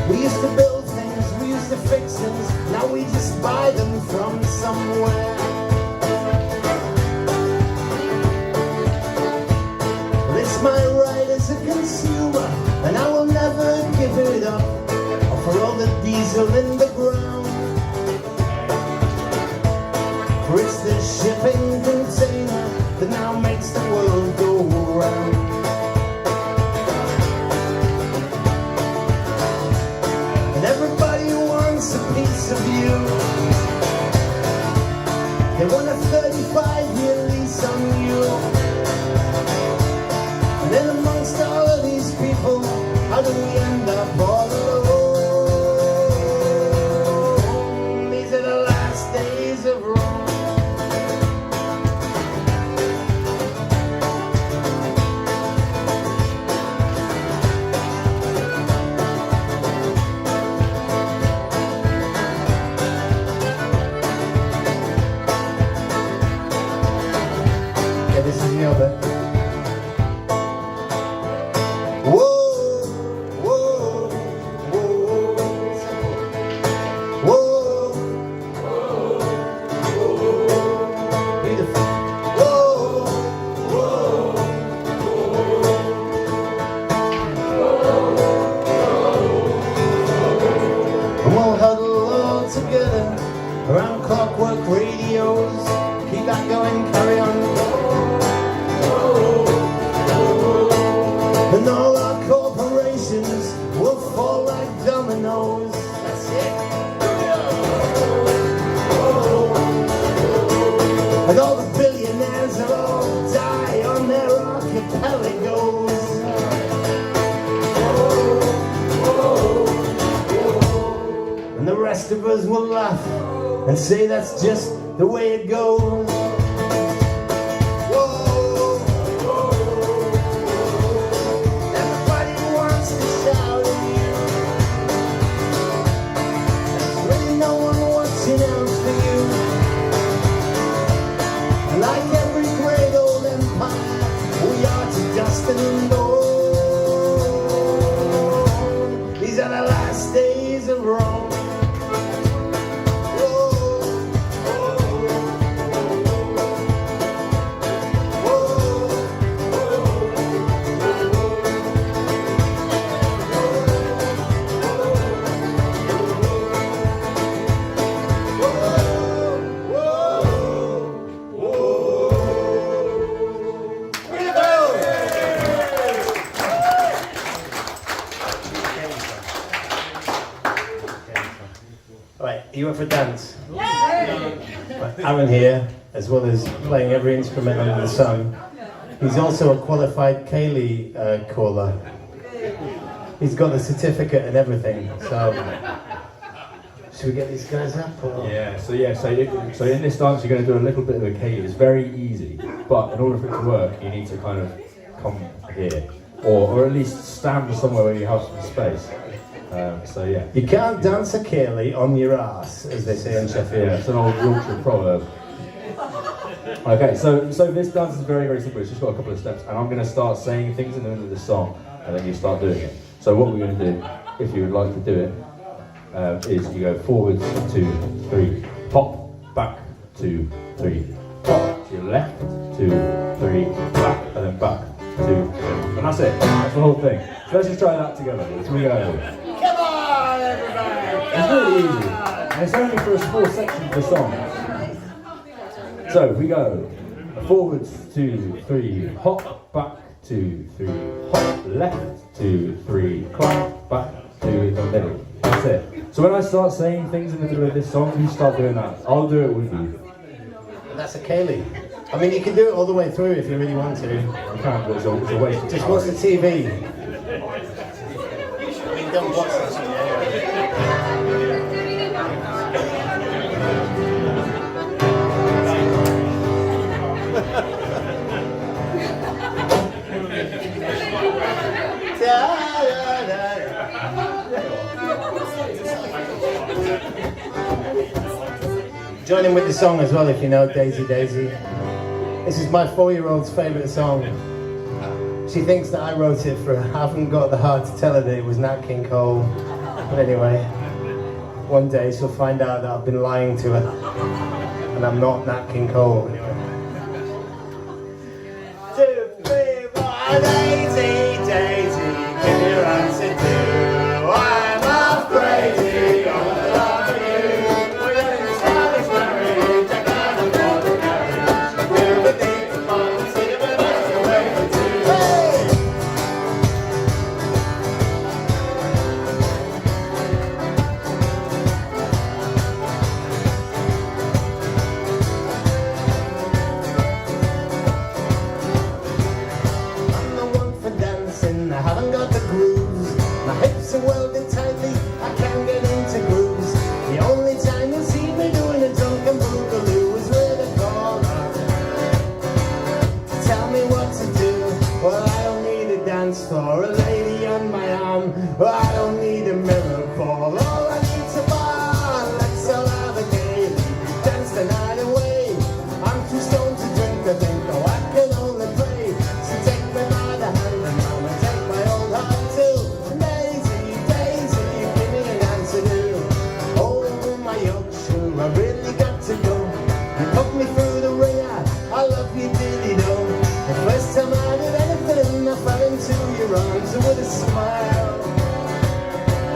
We used to build things, we used to fix things, now we just buy them from somewhere. Well, it's my right as a consumer, and I will never give it up, or for all the diesel in the ground. For it's the shipping container that now makes the world go round. And everybody wants a piece of you. They want a 35-year lease on you. And then amongst all of these people, how do we end up all alone? These are the last days of Rome. This is your bit. Whoa, whoa, whoa, whoa, whoa, beautiful. Whoa, whoa, and we'll huddle all together around clockwork radios. Keep that going, carry on. And all our corporations will fall like dominoes. That's it. And all the billionaires will all die on their archipelagos. And the rest of us will laugh and say that's just the way it goes. no one watching out for you. Like every great old empire, we are to dust and bone. These are the last days of Rome. Right, are you up for dance? Right, Aaron here, as well as playing every instrument under the sun, he's also a qualified Kaylee caller. He's got the certificate and everything, so should we get these guys up? Or? Yeah, so in this dance you're going to do a little bit of a Kaylee. It's very easy, but in order for it to work, you need to kind of come here, or at least stand somewhere where you have some space. So yeah. You can't dance a Kaylee on your ass, as they say in Sheffield. Yeah, it's an old Yorkshire proverb. Okay, so this dance is very, very simple. It's just got a couple of steps, and I'm going to start saying things in the middle of the song, and then you start doing it. So what we're going to do, if you would like to do it, is you go forwards, 2, 3, pop, back, 2, 3, pop, to your left, 2, 3, back, and then back, 2, 3. And that's it. That's the whole thing. So let's just try that together. Let's go. Come on, everybody! It's really easy. And it's only for a small section of the song. So we go forwards, 2, 3, hop, back, 2, 3, hop, left, 2, 3, clap, back to the middle. That's it. So when I start saying things in the middle of this song, you start doing that. I'll do it with you. That's a Kaylee. I mean, you can do it all the way through if you really want to. You can't, but it's a waste of Just time. watch the TV. I mean, don't watch this. Join in with the song as well if you know Daisy Daisy. This is my 4-year-old's favourite song. She thinks that I wrote it for her. I haven't got the heart to tell her that it was Nat King Cole. But anyway, one day she'll find out that I've been lying to her. And I'm not Nat King Cole. Anyway. 2, 3, 4, Daisy, Daisy, give your answer to. I'm half crazy, gonna love you. We're gonna start this marriage, I can't afford the marriage. Do the things fun, see if it's the way to do. Hey! I'm the one for dancing, I haven't got the grooves. My hips are welded tightly, I can't get into grooves. The only time you'll see me doing a drunken boogaloo is with a caller. Tell me what to do, well I don't need a dance floor, a lady on my arm. Well, I don't need a mirror ball, all I need's a bar. Let's all have a game, dance the night away. I'm too stoned to drink, I think, oh I can only pray. So take me by the hand and I'ma take my old heart too. Daisy, Daisy, give me an answer to. Oh, my Yorkshire, I really got to go. You put me through the ringer, I love you, dilly do. The first time I did anything, I fell into your arms with a smile.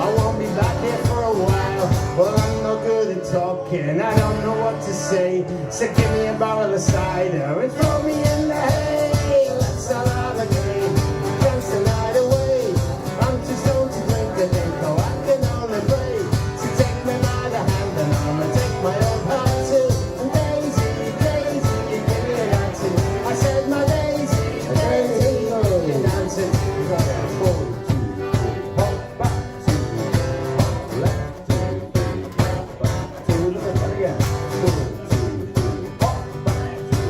I won't be back here for a while. Well, I'm no good at talking, I don't know what to say. So give me a barrel of cider and throw me in the hay. Let's all have a game, dance the night away. I'm too stoned to drink, I think, oh I can only pray. So take me by the hand and I'ma take my old heart too. And Daisy, Daisy, give me an answer. I said my Daisy, Daisy, give me an answer. You got it. 4, 2, 3, hop back, 2, 3, hop left, 2, 3, hop back, 2, look at that again. 4, 2, 3, hop back, 2,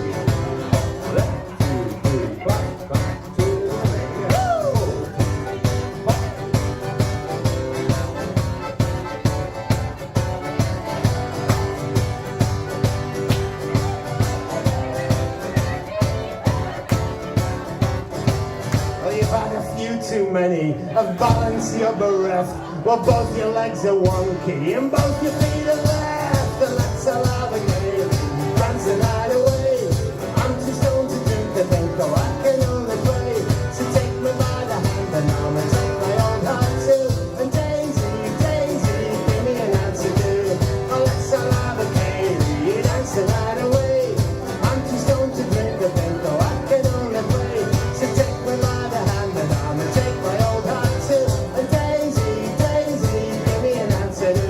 hop left, 2, 3, many. Of balance you're bereft. Well, both your legs are wonky and both your feet are left. And let's allow the game, dance the night away. I'm too stoned to drink the drink, though I can only play. So take me by the hand and arm and take my old heart too. And Daisy, Daisy, give me an answer too. Oh, let's allow the game, dance the night away. I'm too stoned to drink the drink, though I can only play. So take me by the hand and arm and take my old heart too. And Daisy, Daisy, give me an answer too.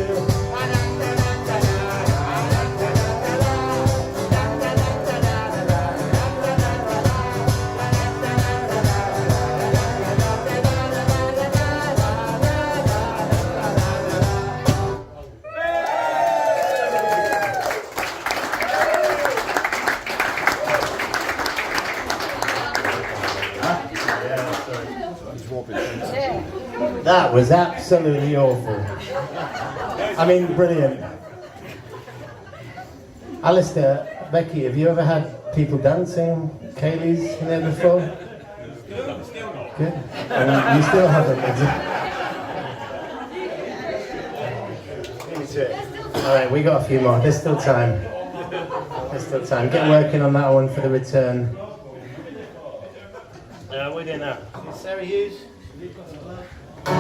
That was absolutely awful. I mean, brilliant. Alistair, Becky, have you ever had people dancing Kaylee's in there before? Good. And you still haven't, is it? All right, we got a few more. There's still time. There's still time. Get working on that one for the return. We're doing that. Sarah Hughes. Do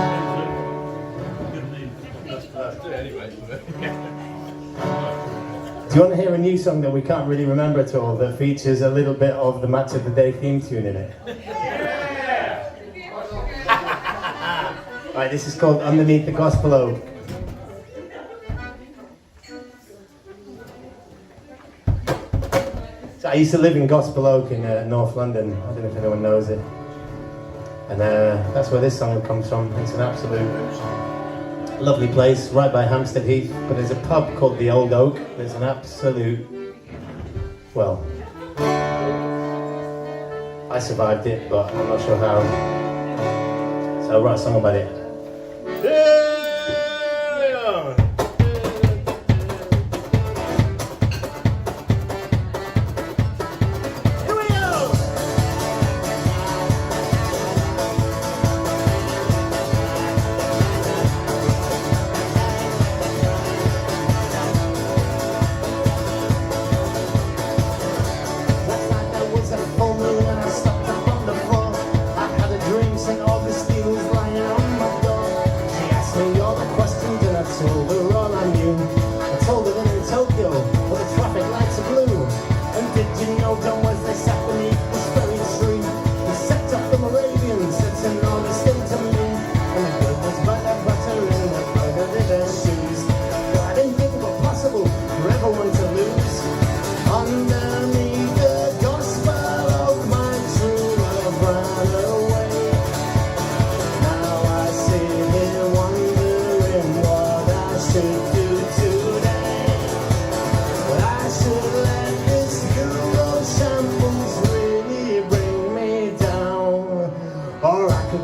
you want to hear a new song that we can't really remember at all that features a little bit of the Match of the Day theme tune in it? Yeah! Right, this is called Underneath the Gospel Oak. So I used to live in Gospel Oak in North London. I don't know if anyone knows it. And that's where this song comes from. It's an absolute lovely place, right by Hampstead Heath. But there's a pub called the Old Oak. There's an absolute, well, I survived it, but I'm not sure how. So I'll write a song about it.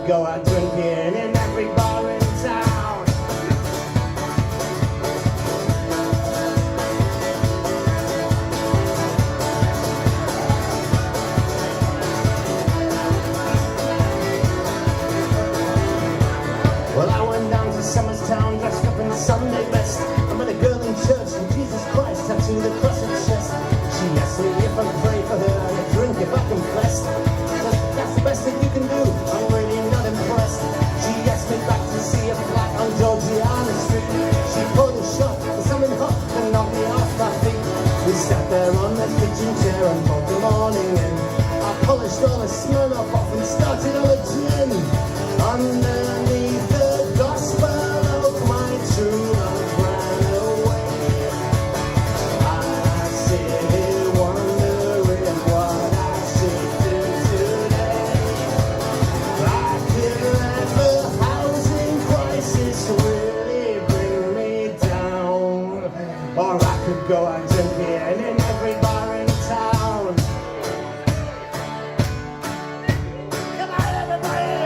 Go out drinking in every bar in town. Well, I went down to Somers Town dressed up in Sunday best. I met a girl in church and Jesus Christ tattooed across her chest. She asked me if I'd pray for her and a drink if I confessed. That's the best thing you can do. I'm really not impressed. She asked me back to see a flat on Georgiana Street. She pulled a shot and something hot and knocked me off my feet. We sat there on the kitchen chair and brought the morning in. I polished all the Smirnoff off and started on a gin. Underneath the gospel oak, my true love ran away. I sit here wondering what I should do today. I could let the housing crisis really bring me down, or I could go out drinking in every bar in town. Come on, everybody!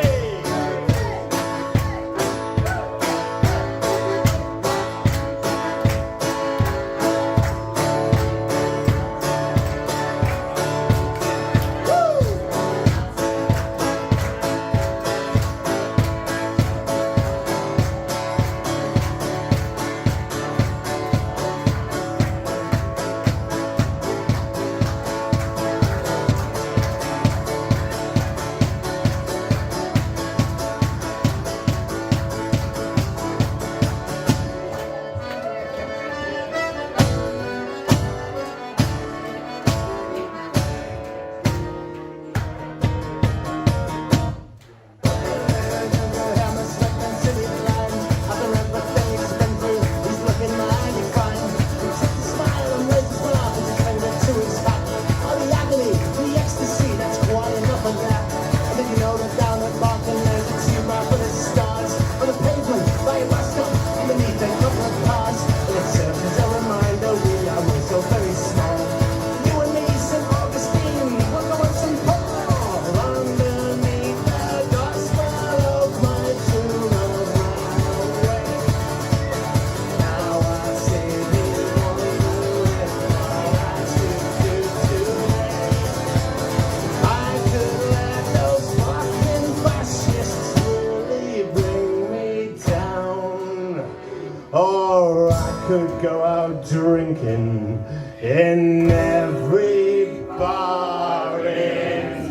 could go out drinking in every bar in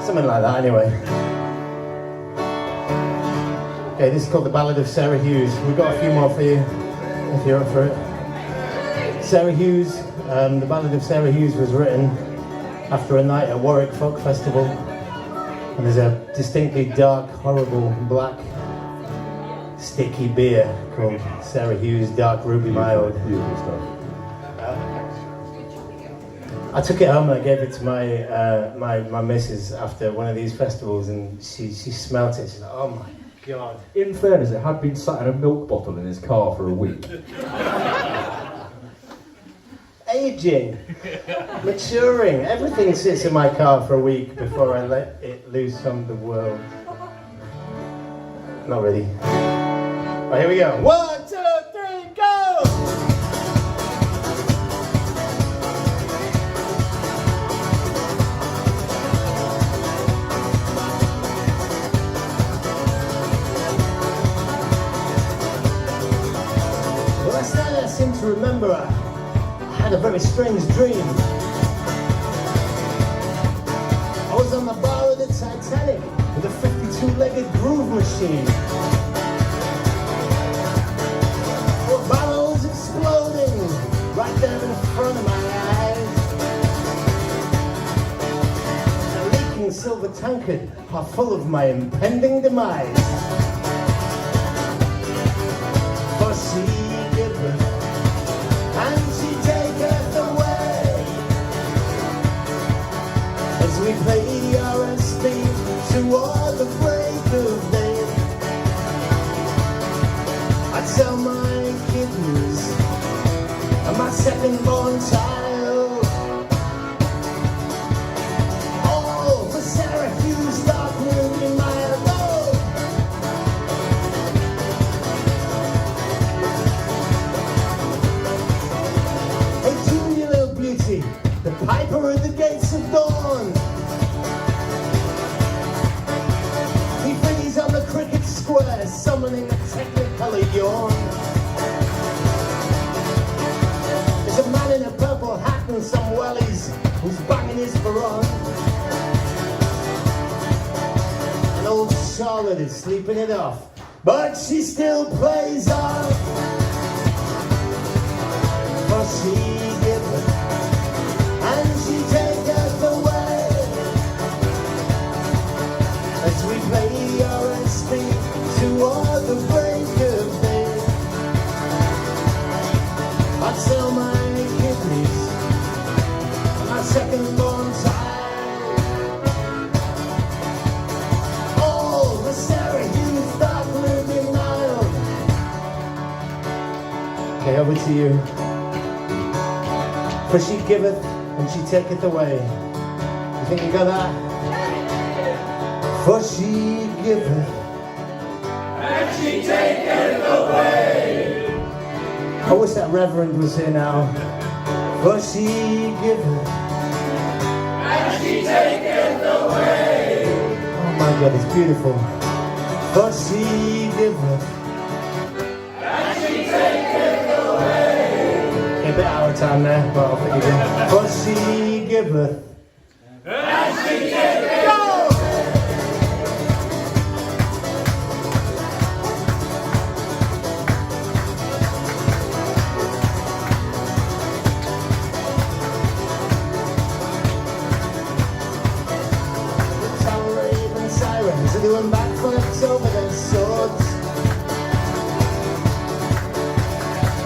something like that, anyway. Okay, this is called The Ballad of Sarah Hughes. We've got a few more for you, if you're up for it. Sarah Hughes, The Ballad of Sarah Hughes was written after a night at Warwick Folk Festival. And there's a distinctly dark, horrible, black, sticky beer called Sarah Hughes Dark Ruby Mild. Beautiful stuff. I took it home and I gave it to my missus after one of these festivals, and she smelt it. She's like, oh my God. In fairness, it had been sat in a milk bottle in his car for a week. Aging, maturing, everything sits in my car for a week before I let it loose on the world. Not really. Right, here we go. 1, 2, 3, go! Last night I seem to remember I had a very strange dream. I was on the bar of the Titanic with a 52-legged groove machine. There were barrels exploding right there in front of my eyes. A leaking silver tankard half full of my impending demise. For she giveth and she taketh away. As we play RSP toward the break of day, I'd sell my kidneys and my second-born child, all for Sarah Hughes Dark Ruby Mild. The piper at the gates of dawn. He frees on the cricket square, summoning a technicolor yawn. There's a man in a purple hat and some wellies who's banging his baron. And old Charlotte is sleeping it off, but she still plays on. For she giveth and she taketh away. As we play RSP toward the break of day, I'd sell my kidneys and my second-born child, all the Sarah Hughes Dark Ruby Mild. Okay, over to you. For she giveth and she taketh away. You think you got that? For she giveth and she taketh away. I wish that Reverend was here now. For she giveth and she taketh away. Oh my God, it's beautiful. For she giveth and she taketh away. a bit out of time there, but I'll forgive you. For she giveth And she taketh go! The tower raven sirens are doing backflips over their swords.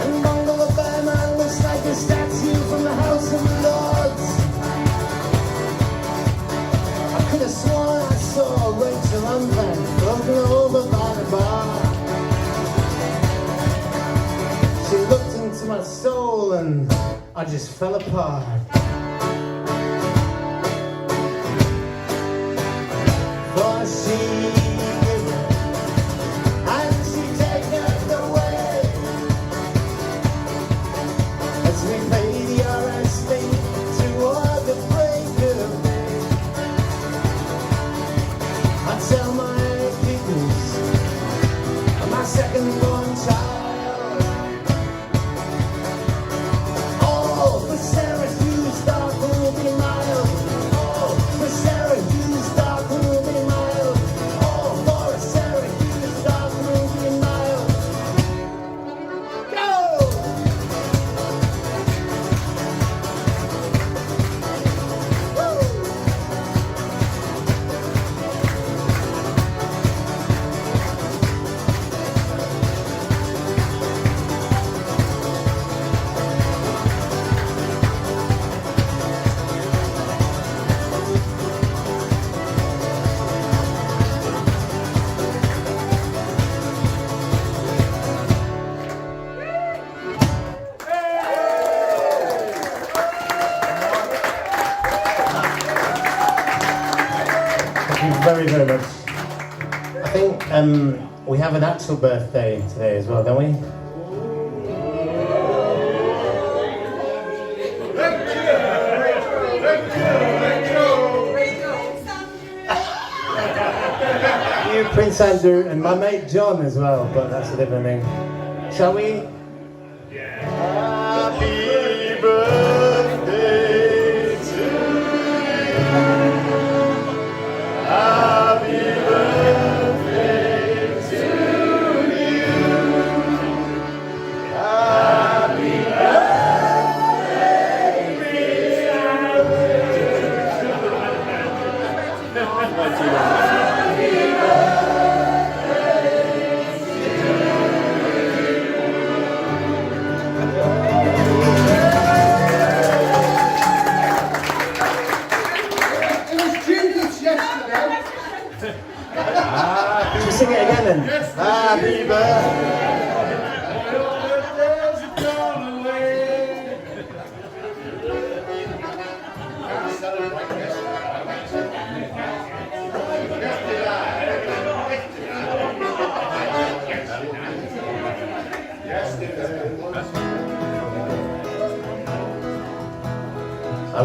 And Bungle the Bear Man looks like a statue from the House of Lords. I could have sworn I saw Rachel Unplan floating over by the bar. She looked into my soul and I just fell apart. For she giveth and she taketh away. As we you very, very much. I think we have an actual birthday today as well, don't we? You, Prince Andrew, and my mate John as well, but that's a different thing. Shall we? Happy birthday to you. Happy birthday to you. Happy sing it again then. Happy birthday.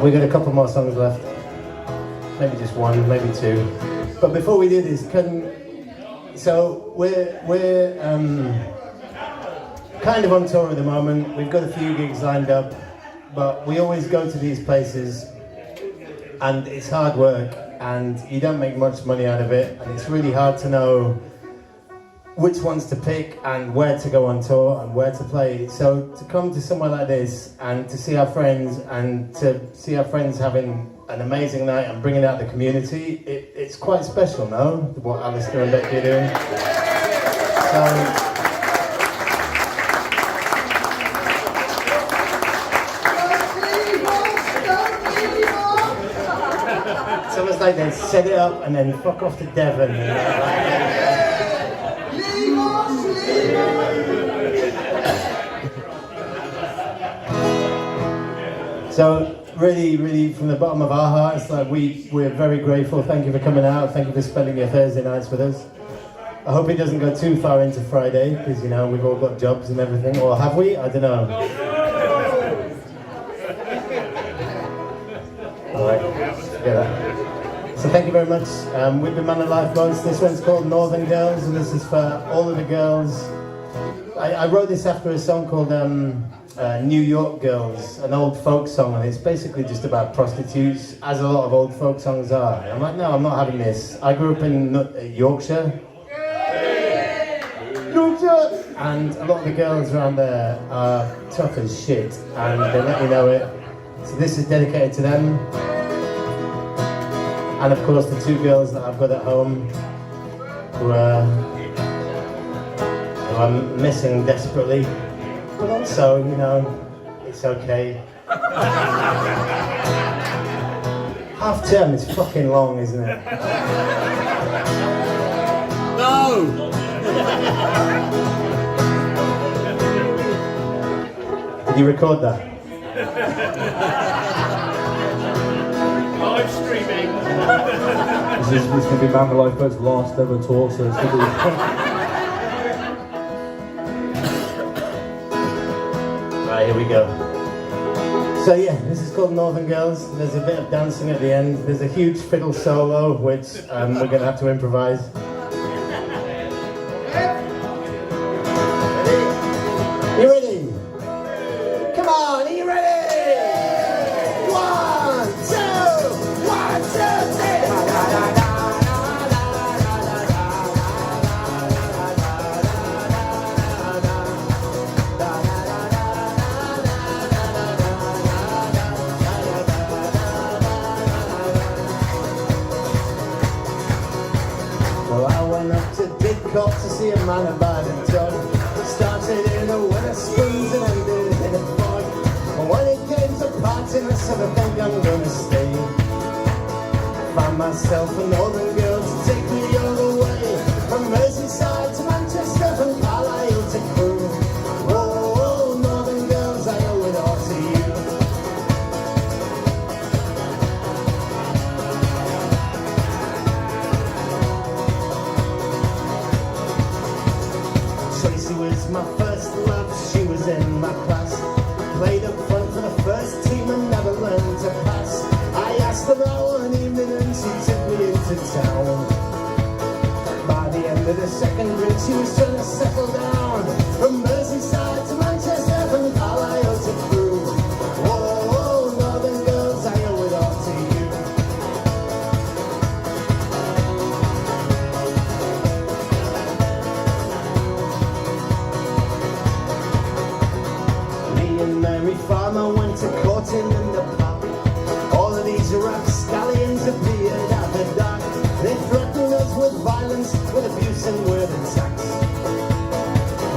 We got a couple more songs left. Maybe just one, maybe two. But before we do this, so we're kind of on tour at the moment. We've got a few gigs lined up, but we always go to these places and it's hard work and you don't make much money out of it, and it's really hard to know which ones to pick and where to go on tour and where to play. So to come to somewhere like this and to see our friends and to see our friends having an amazing night and bringing out the community, it's quite special, no? What Alistair and Becky are doing. It's almost like they set it up and then fuck off to Devon. So really, really, from the bottom of our hearts, like we're very grateful. Thank you for coming out. Thank you for spending your Thursday nights with us. I hope it doesn't go too far into Friday, because you know we've all got jobs and everything. Or have we? I don't know. All right. Yeah. So thank you very much. We've been manning Lifeboats. This one's called Northern Girls, and this is for all of the girls. I wrote this after a song called New York Girls, an old folk song, and it's basically just about prostitutes, as a lot of old folk songs are. And I'm like, no, I'm not having this. I grew up in Yorkshire. Yorkshire! And a lot of the girls around there are tough as shit, and they let you know it. So this is dedicated to them. And of course the two girls that I've got at home who I'm missing desperately. But also, you know, it's okay. Half term is fucking long, isn't it? No! Did you record that? Live streaming. This is going to be Man Lifeboat's last ever tour, so it's going to be... Right, here we go. So yeah, this is called Northern Girls. There's a bit of dancing at the end. There's a huge fiddle solo, which we're going to have to improvise. You ready? Come on, are you ready? 1, 2, 1, 2, 3. Well, I went up to Didcot to see a man about a dog. Started in a Wetherspoons and ended in a fog. And when it came to parting, I said I think I'm gonna stay. Found myself a northern girl to take me all the way, from Merseyside to Manchester, from Carlisle to Crewe. Oh, oh, northern girls, I owe it all to you. she was trying to settle down. From Merseyside to Manchester, from Carlisle to Crewe. Whoa, northern girls, I owe it all to you. Me and Mary Farmer went to courting in the park. All of these rapscallions appeared at the dock. They threatened us with violence, with abuse and word and sex.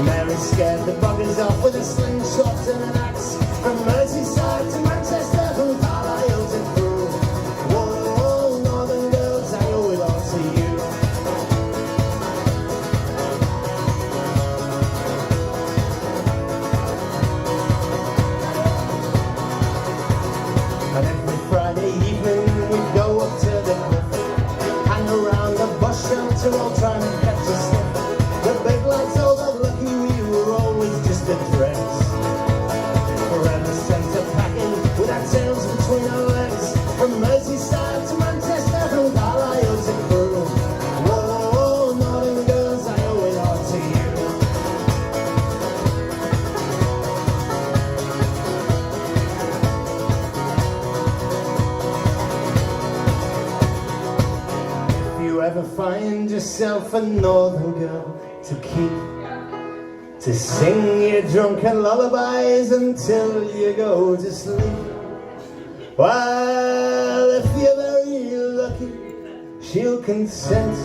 Mary scared the buggers off with a slingshot and an axe. From Merseyside to Manchester, from Carlisle to Crewe. Whoa, northern girls, I owe it all to you. And every Friday evening we'd go up to the cliff, hang around the bus shelter all trying to catch a sniff. The big lads told us lucky we were always just adrift. Forever sent a packing with our tails between our legs. From Merseyside to Manchester, from Carlisle to Crewe. Whoa, northern girls, I owe it all to you. If you ever find yourself a northern girl to keep, to sing your drunken lullabies until you go to sleep, well, if you're very lucky, she'll consent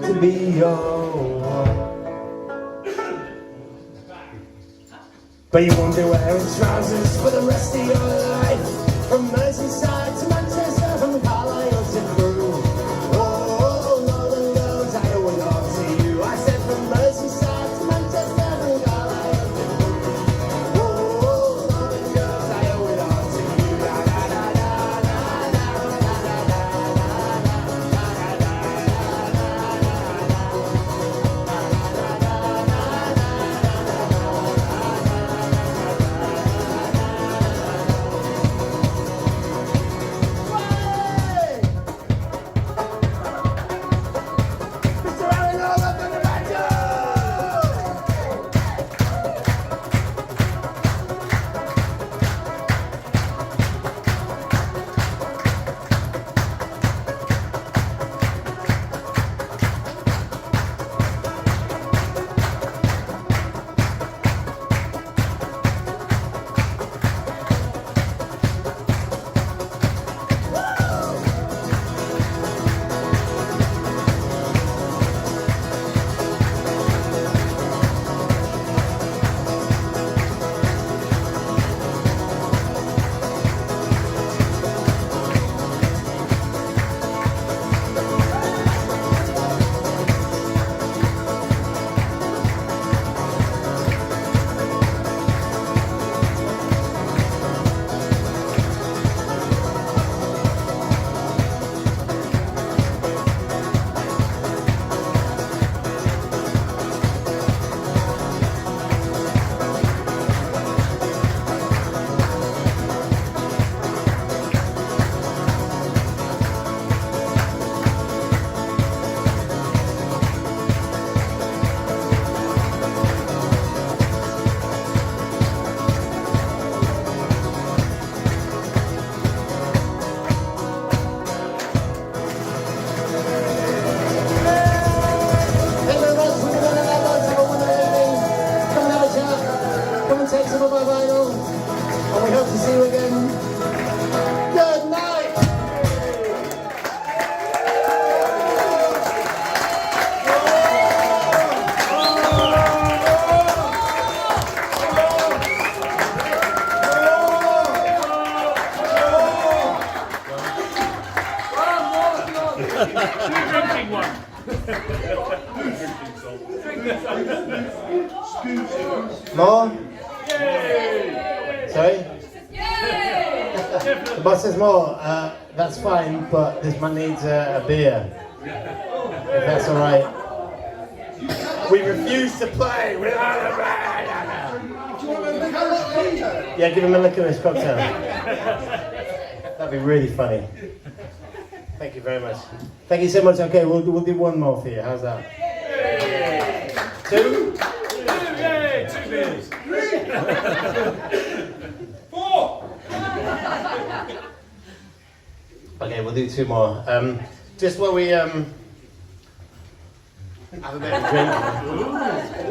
to be your wife. But you won't be wearing trousers for the rest of your life. From Merseyside to Manchester, from Carlisle to Crewe. Oh, northern girls, I owe it all to you. I said from Merseyside to Manchester, from Carlisle to Crewe. Oh, northern girls, I owe it all to you. La, la, la, la, la, la, la, la, Drinking one. More? Yay! Sorry? The boss says more. That's fine, but this man needs a beer. If that's alright. We refuse to play without a beer. Do you want a liquor? Yeah, give him a licorice cocktail. That'd be really funny. Thank you very much. Thank you so much. Okay, we'll do one more for you. How's that? 2? Yay, 2 beers. 4. Okay, we'll do 2 more. Just while we have a bit of a drink.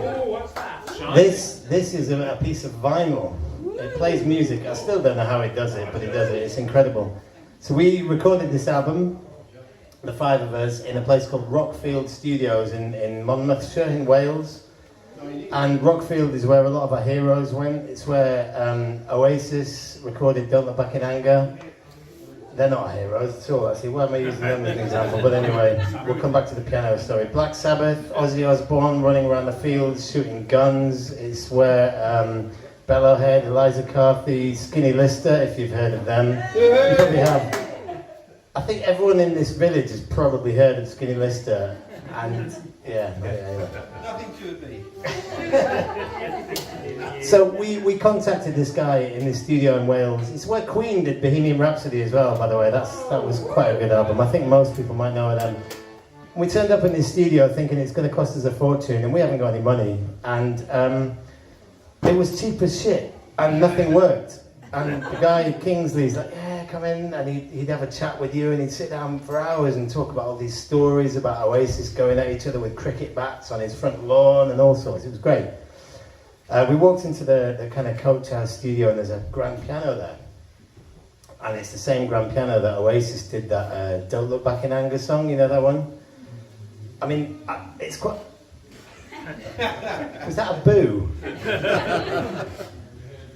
Oh, what's that? This is a piece of vinyl. It plays music. I still don't know how it does it, but it does it. It's incredible. So we recorded this album, the 5 of us, in a place called Rockfield Studios in Monmouthshire in Wales. And Rockfield is where a lot of our heroes went. It's where Oasis recorded Don't Look Back in Anger. They're not heroes at all, actually. Why am I using them as an example? But anyway, we'll come back to the piano story. Black Sabbath, Ozzy Osbourne running around the fields shooting guns. It's where Bellowhead, Eliza Carthy, Skinny Lister, if you've heard of them. You probably have. I think everyone in this village has probably heard of Skinny Lister. And yeah. Nothing to me. So we contacted this guy in this studio in Wales. It's where Queen did Bohemian Rhapsody as well, by the way. That was quite a good album. I think most people might know them. We turned up in this studio thinking it's going to cost us a fortune, and we haven't got any money. And it was cheap as shit, and nothing worked. And the guy, Kingsley's like, yeah, come in, and he'd have a chat with you, and he'd sit down for hours and talk about all these stories about Oasis going at each other with cricket bats on his front lawn and all sorts. It was great. We walked into the kind of coach house studio, and there's a grand piano there. And it's the same grand piano that Oasis did that Don't Look Back in Anger song, you know that one? I mean, it's quite... Was that a boo?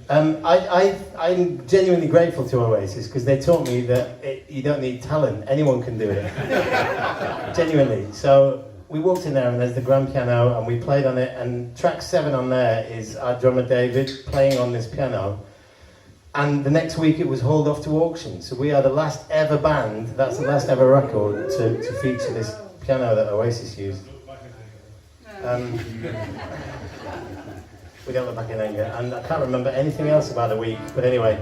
I'm genuinely grateful to Oasis because they taught me that you don't need talent, anyone can do it. Genuinely. So we walked in there and there's the grand piano and we played on it, and track 7 on there is our drummer David playing on this piano. And the next week it was hauled off to auction. So we are the last ever band, that's the last ever record to feature this piano that Oasis used. We Don't Look Back in Anger, and I can't remember anything else about the week, but anyway,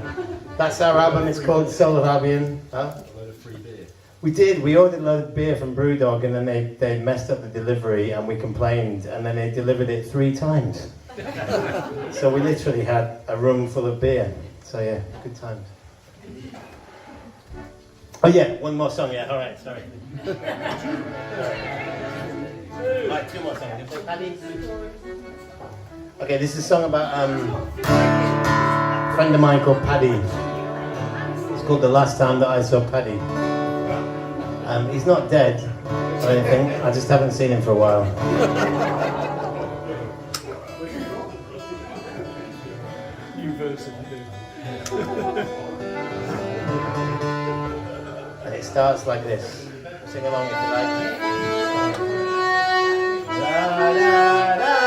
that's our album. It's called Soul of Albion. Huh? A load of free beer. We ordered a load of beer from Brewdog, and then they messed up the delivery, and we complained, and then they delivered it 3 times. So we literally had a room full of beer. So yeah, good times. Oh yeah, one more song, yeah, alright, sorry. Alright, 2 more songs. Paddy? Okay, this is a song about a friend of mine called Paddy. It's called The Last Time That I Saw Paddy. He's not dead or anything, I just haven't seen him for a while. New verse of the And it starts like this. Sing along if you like. La, la, la.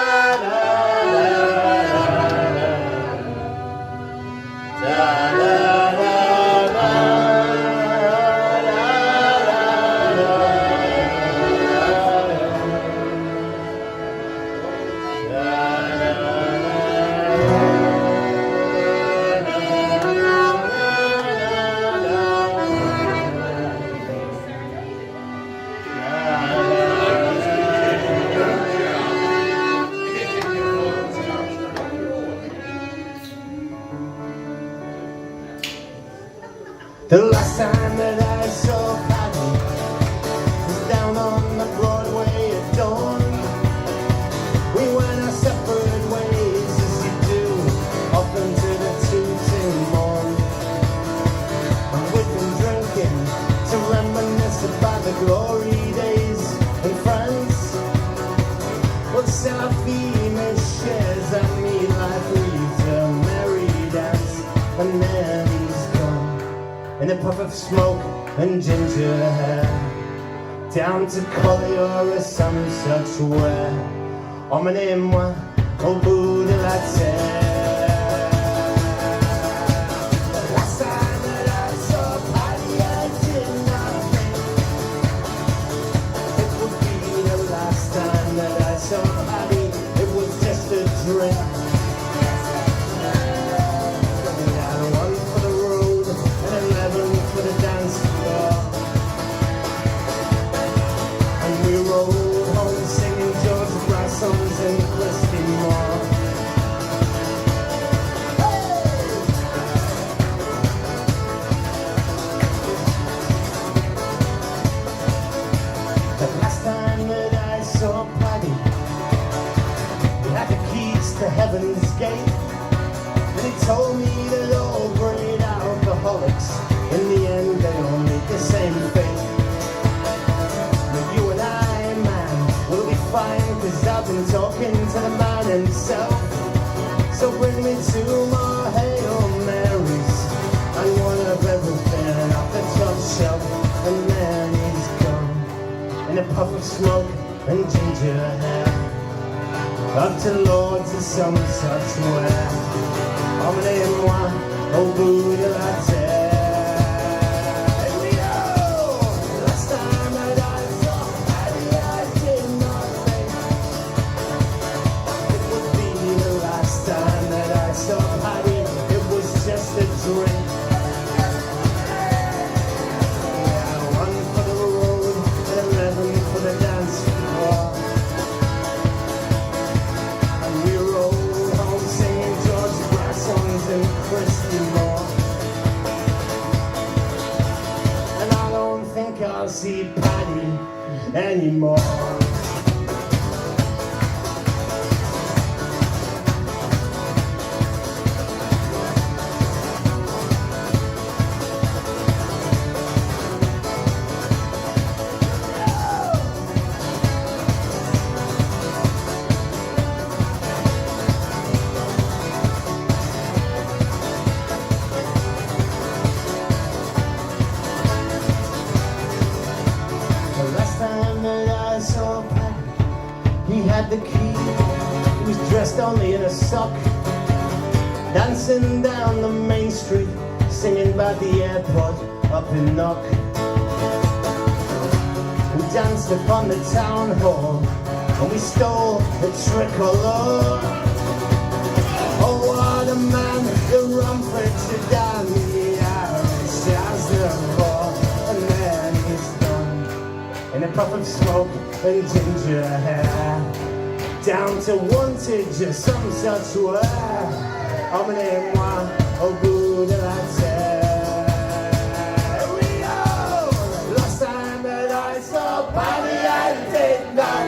The last time that I saw Paddy was down on the Broadway at dawn. We went our separate ways as you do, off into the tooting morn. And we'd been drinking to reminisce about the glory days in France. Well, Seraphine shares and me life leads a merry dance, and then he's gone. In a puff of smoke and ginger hair, down to Collier or some such wear. Emmenez-moi au bout de la terre. The last time that I saw Paddy, I did not think it would be the last time that I saw Paddy. It was just a drink. Coming down 1 for the road and 11 for the dance floor. And we rolled home singing George Brassens and Heaven's Gate. And he told me that all great alcoholics, in the end they all meet the same fate. But you and I, man, will be fine, cause I've been talking to the man himself. So bring me 2 more Hail Marys and one of everything off the top shelf. And then he's gone in a puff of smoke and ginger hair, up to Lords or some such where. Emmenez-moi au bout de la terre. Here we go! Last time that I saw Patty, I did not think it would be the last time that I saw Patty. It was just a drink. Yeah, 1 for the road and 11 for the dance floor. And we rolled home singing George Brassons and Christy Moore. And I don't think I'll see Patty anymore. The last time that I saw Patty, he had the key. He was dressed only in a sock, dancing down the main street, singing about the airport up in Knock. We danced upon the town hall, and we stole a tricolor. Oh, what a man, the Rumford Sedan, the Irish as the ball. And then he's done in a puff of smoke and ginger hair, down to Wantage or some such where. Emmenez-moi au bout de la terre. Here we go! Last time that I saw Patty, I did not.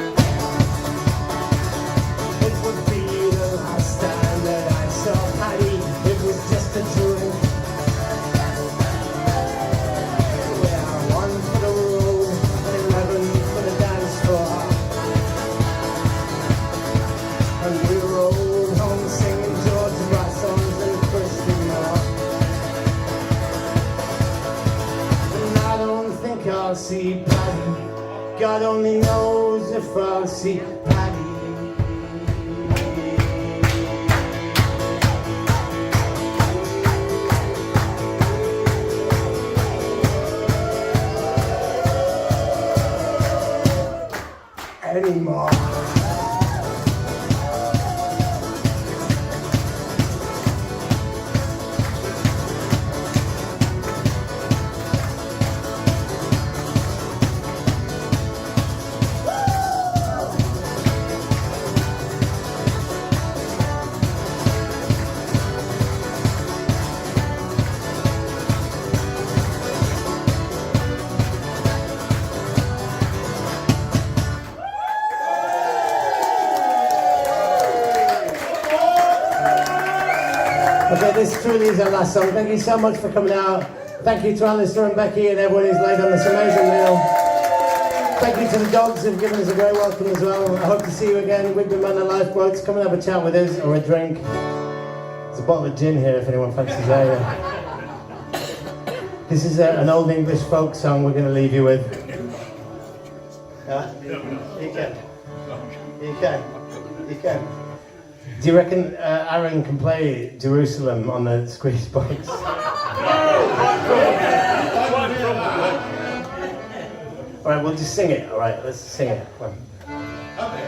It would be the last time that I saw Patty. It was just a drink. Yeah, 1 for the road and 11 for the dance floor. And we rolled home singing George Brassons and Christy Moore. And I don't think I'll see Patty. God only knows if I'll see Patty. Anymore. Okay, this truly is our last song. Thank you so much for coming out. Thank you to Alistair and Becky and everyone who's laid on this amazing meal. Thank you to the dogs who've given us a great welcome as well. I hope to see you again. We've been on the Lifeboats. Come and have a chat with us or a drink. There's a bottle of gin here if anyone fancies that. This is an old English folk song we're going to leave you with. You can. You can. You can. Do you reckon Aaron can play Jerusalem on the squeeze box? Alright, we'll just sing it. Alright, let's sing it. Come on. Okay.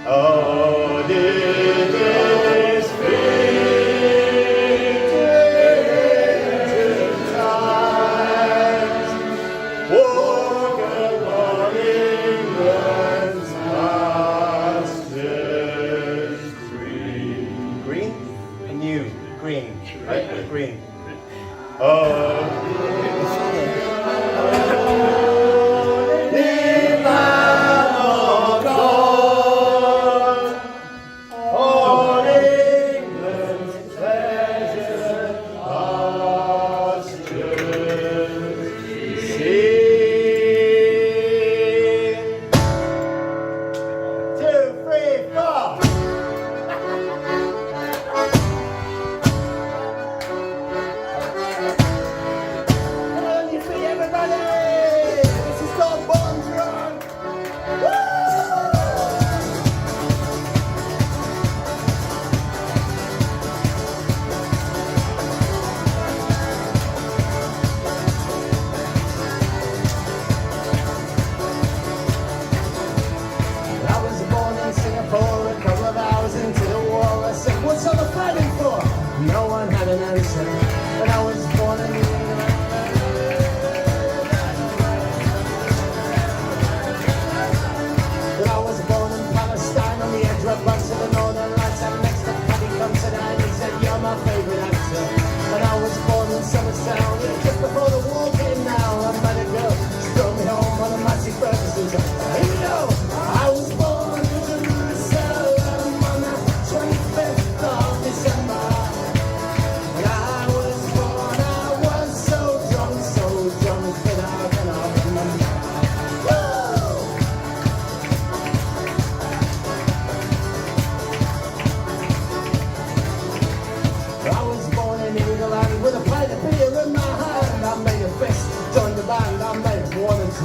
Oh, did this times walk upon England's pastures green. Green? New. Green. Right? Green. Oh.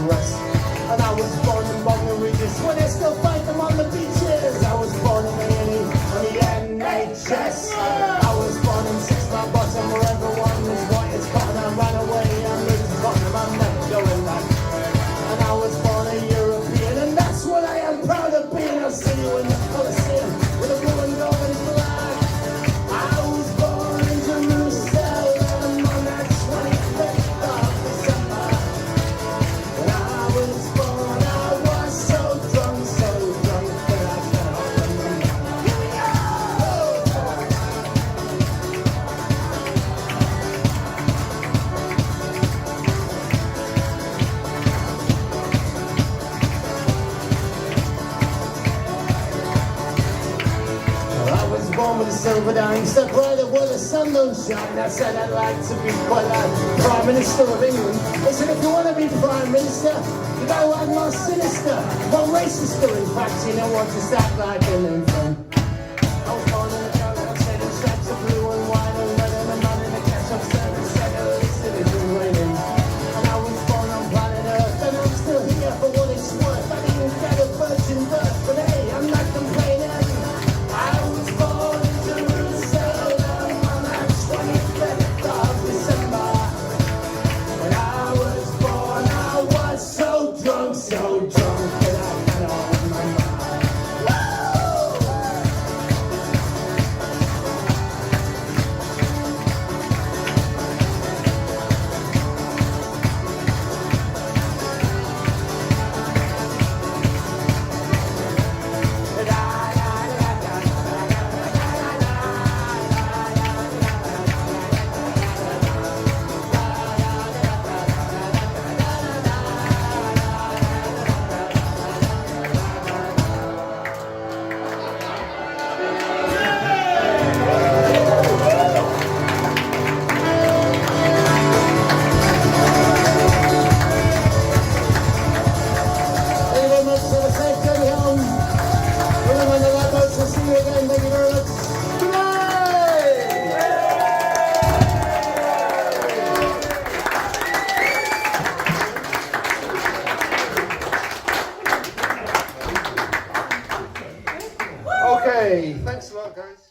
rest. And I was born in Bognor Regis when they still fight them on the beaches. I was born in A&E on the NHS. I was born in Six Mile Bottom where everyone was white as cotton. I ran away and moved to Tottenham, I'm never going back. And I was born a European, and that's what I am proud of being. I'll see you in the Colosseum with a blue and golden flag. I was born in Jerusalem on that 25th of December. When I was born, I was so drunk that I cannot remember. Here we go! Well, I was born with a silver dime, stuck right up where the sun don't shine. I said I'd like to be quite like Prime Minister of England. They said if you want to be Prime Minister, you gotta act more sinister, more racist. In fact, you know what, just act like an infant. I was born in a jungle, said in stripes of blue and white and red, and a man in a ketchup service said listen, it's been raining. And I was born on planet Earth, and I'm still here for what it's worth. I didn't get a virgin birth, but hey, I'm not complaining. I was born in Jerusalem on that 25th of December. When I was born, I was so drunk that I cannot remember. Thank you very much. Have a safe journey home. Remember the Lifeboats. We'll see you again. Thank you very much. Good night. Okay, thanks a lot, guys.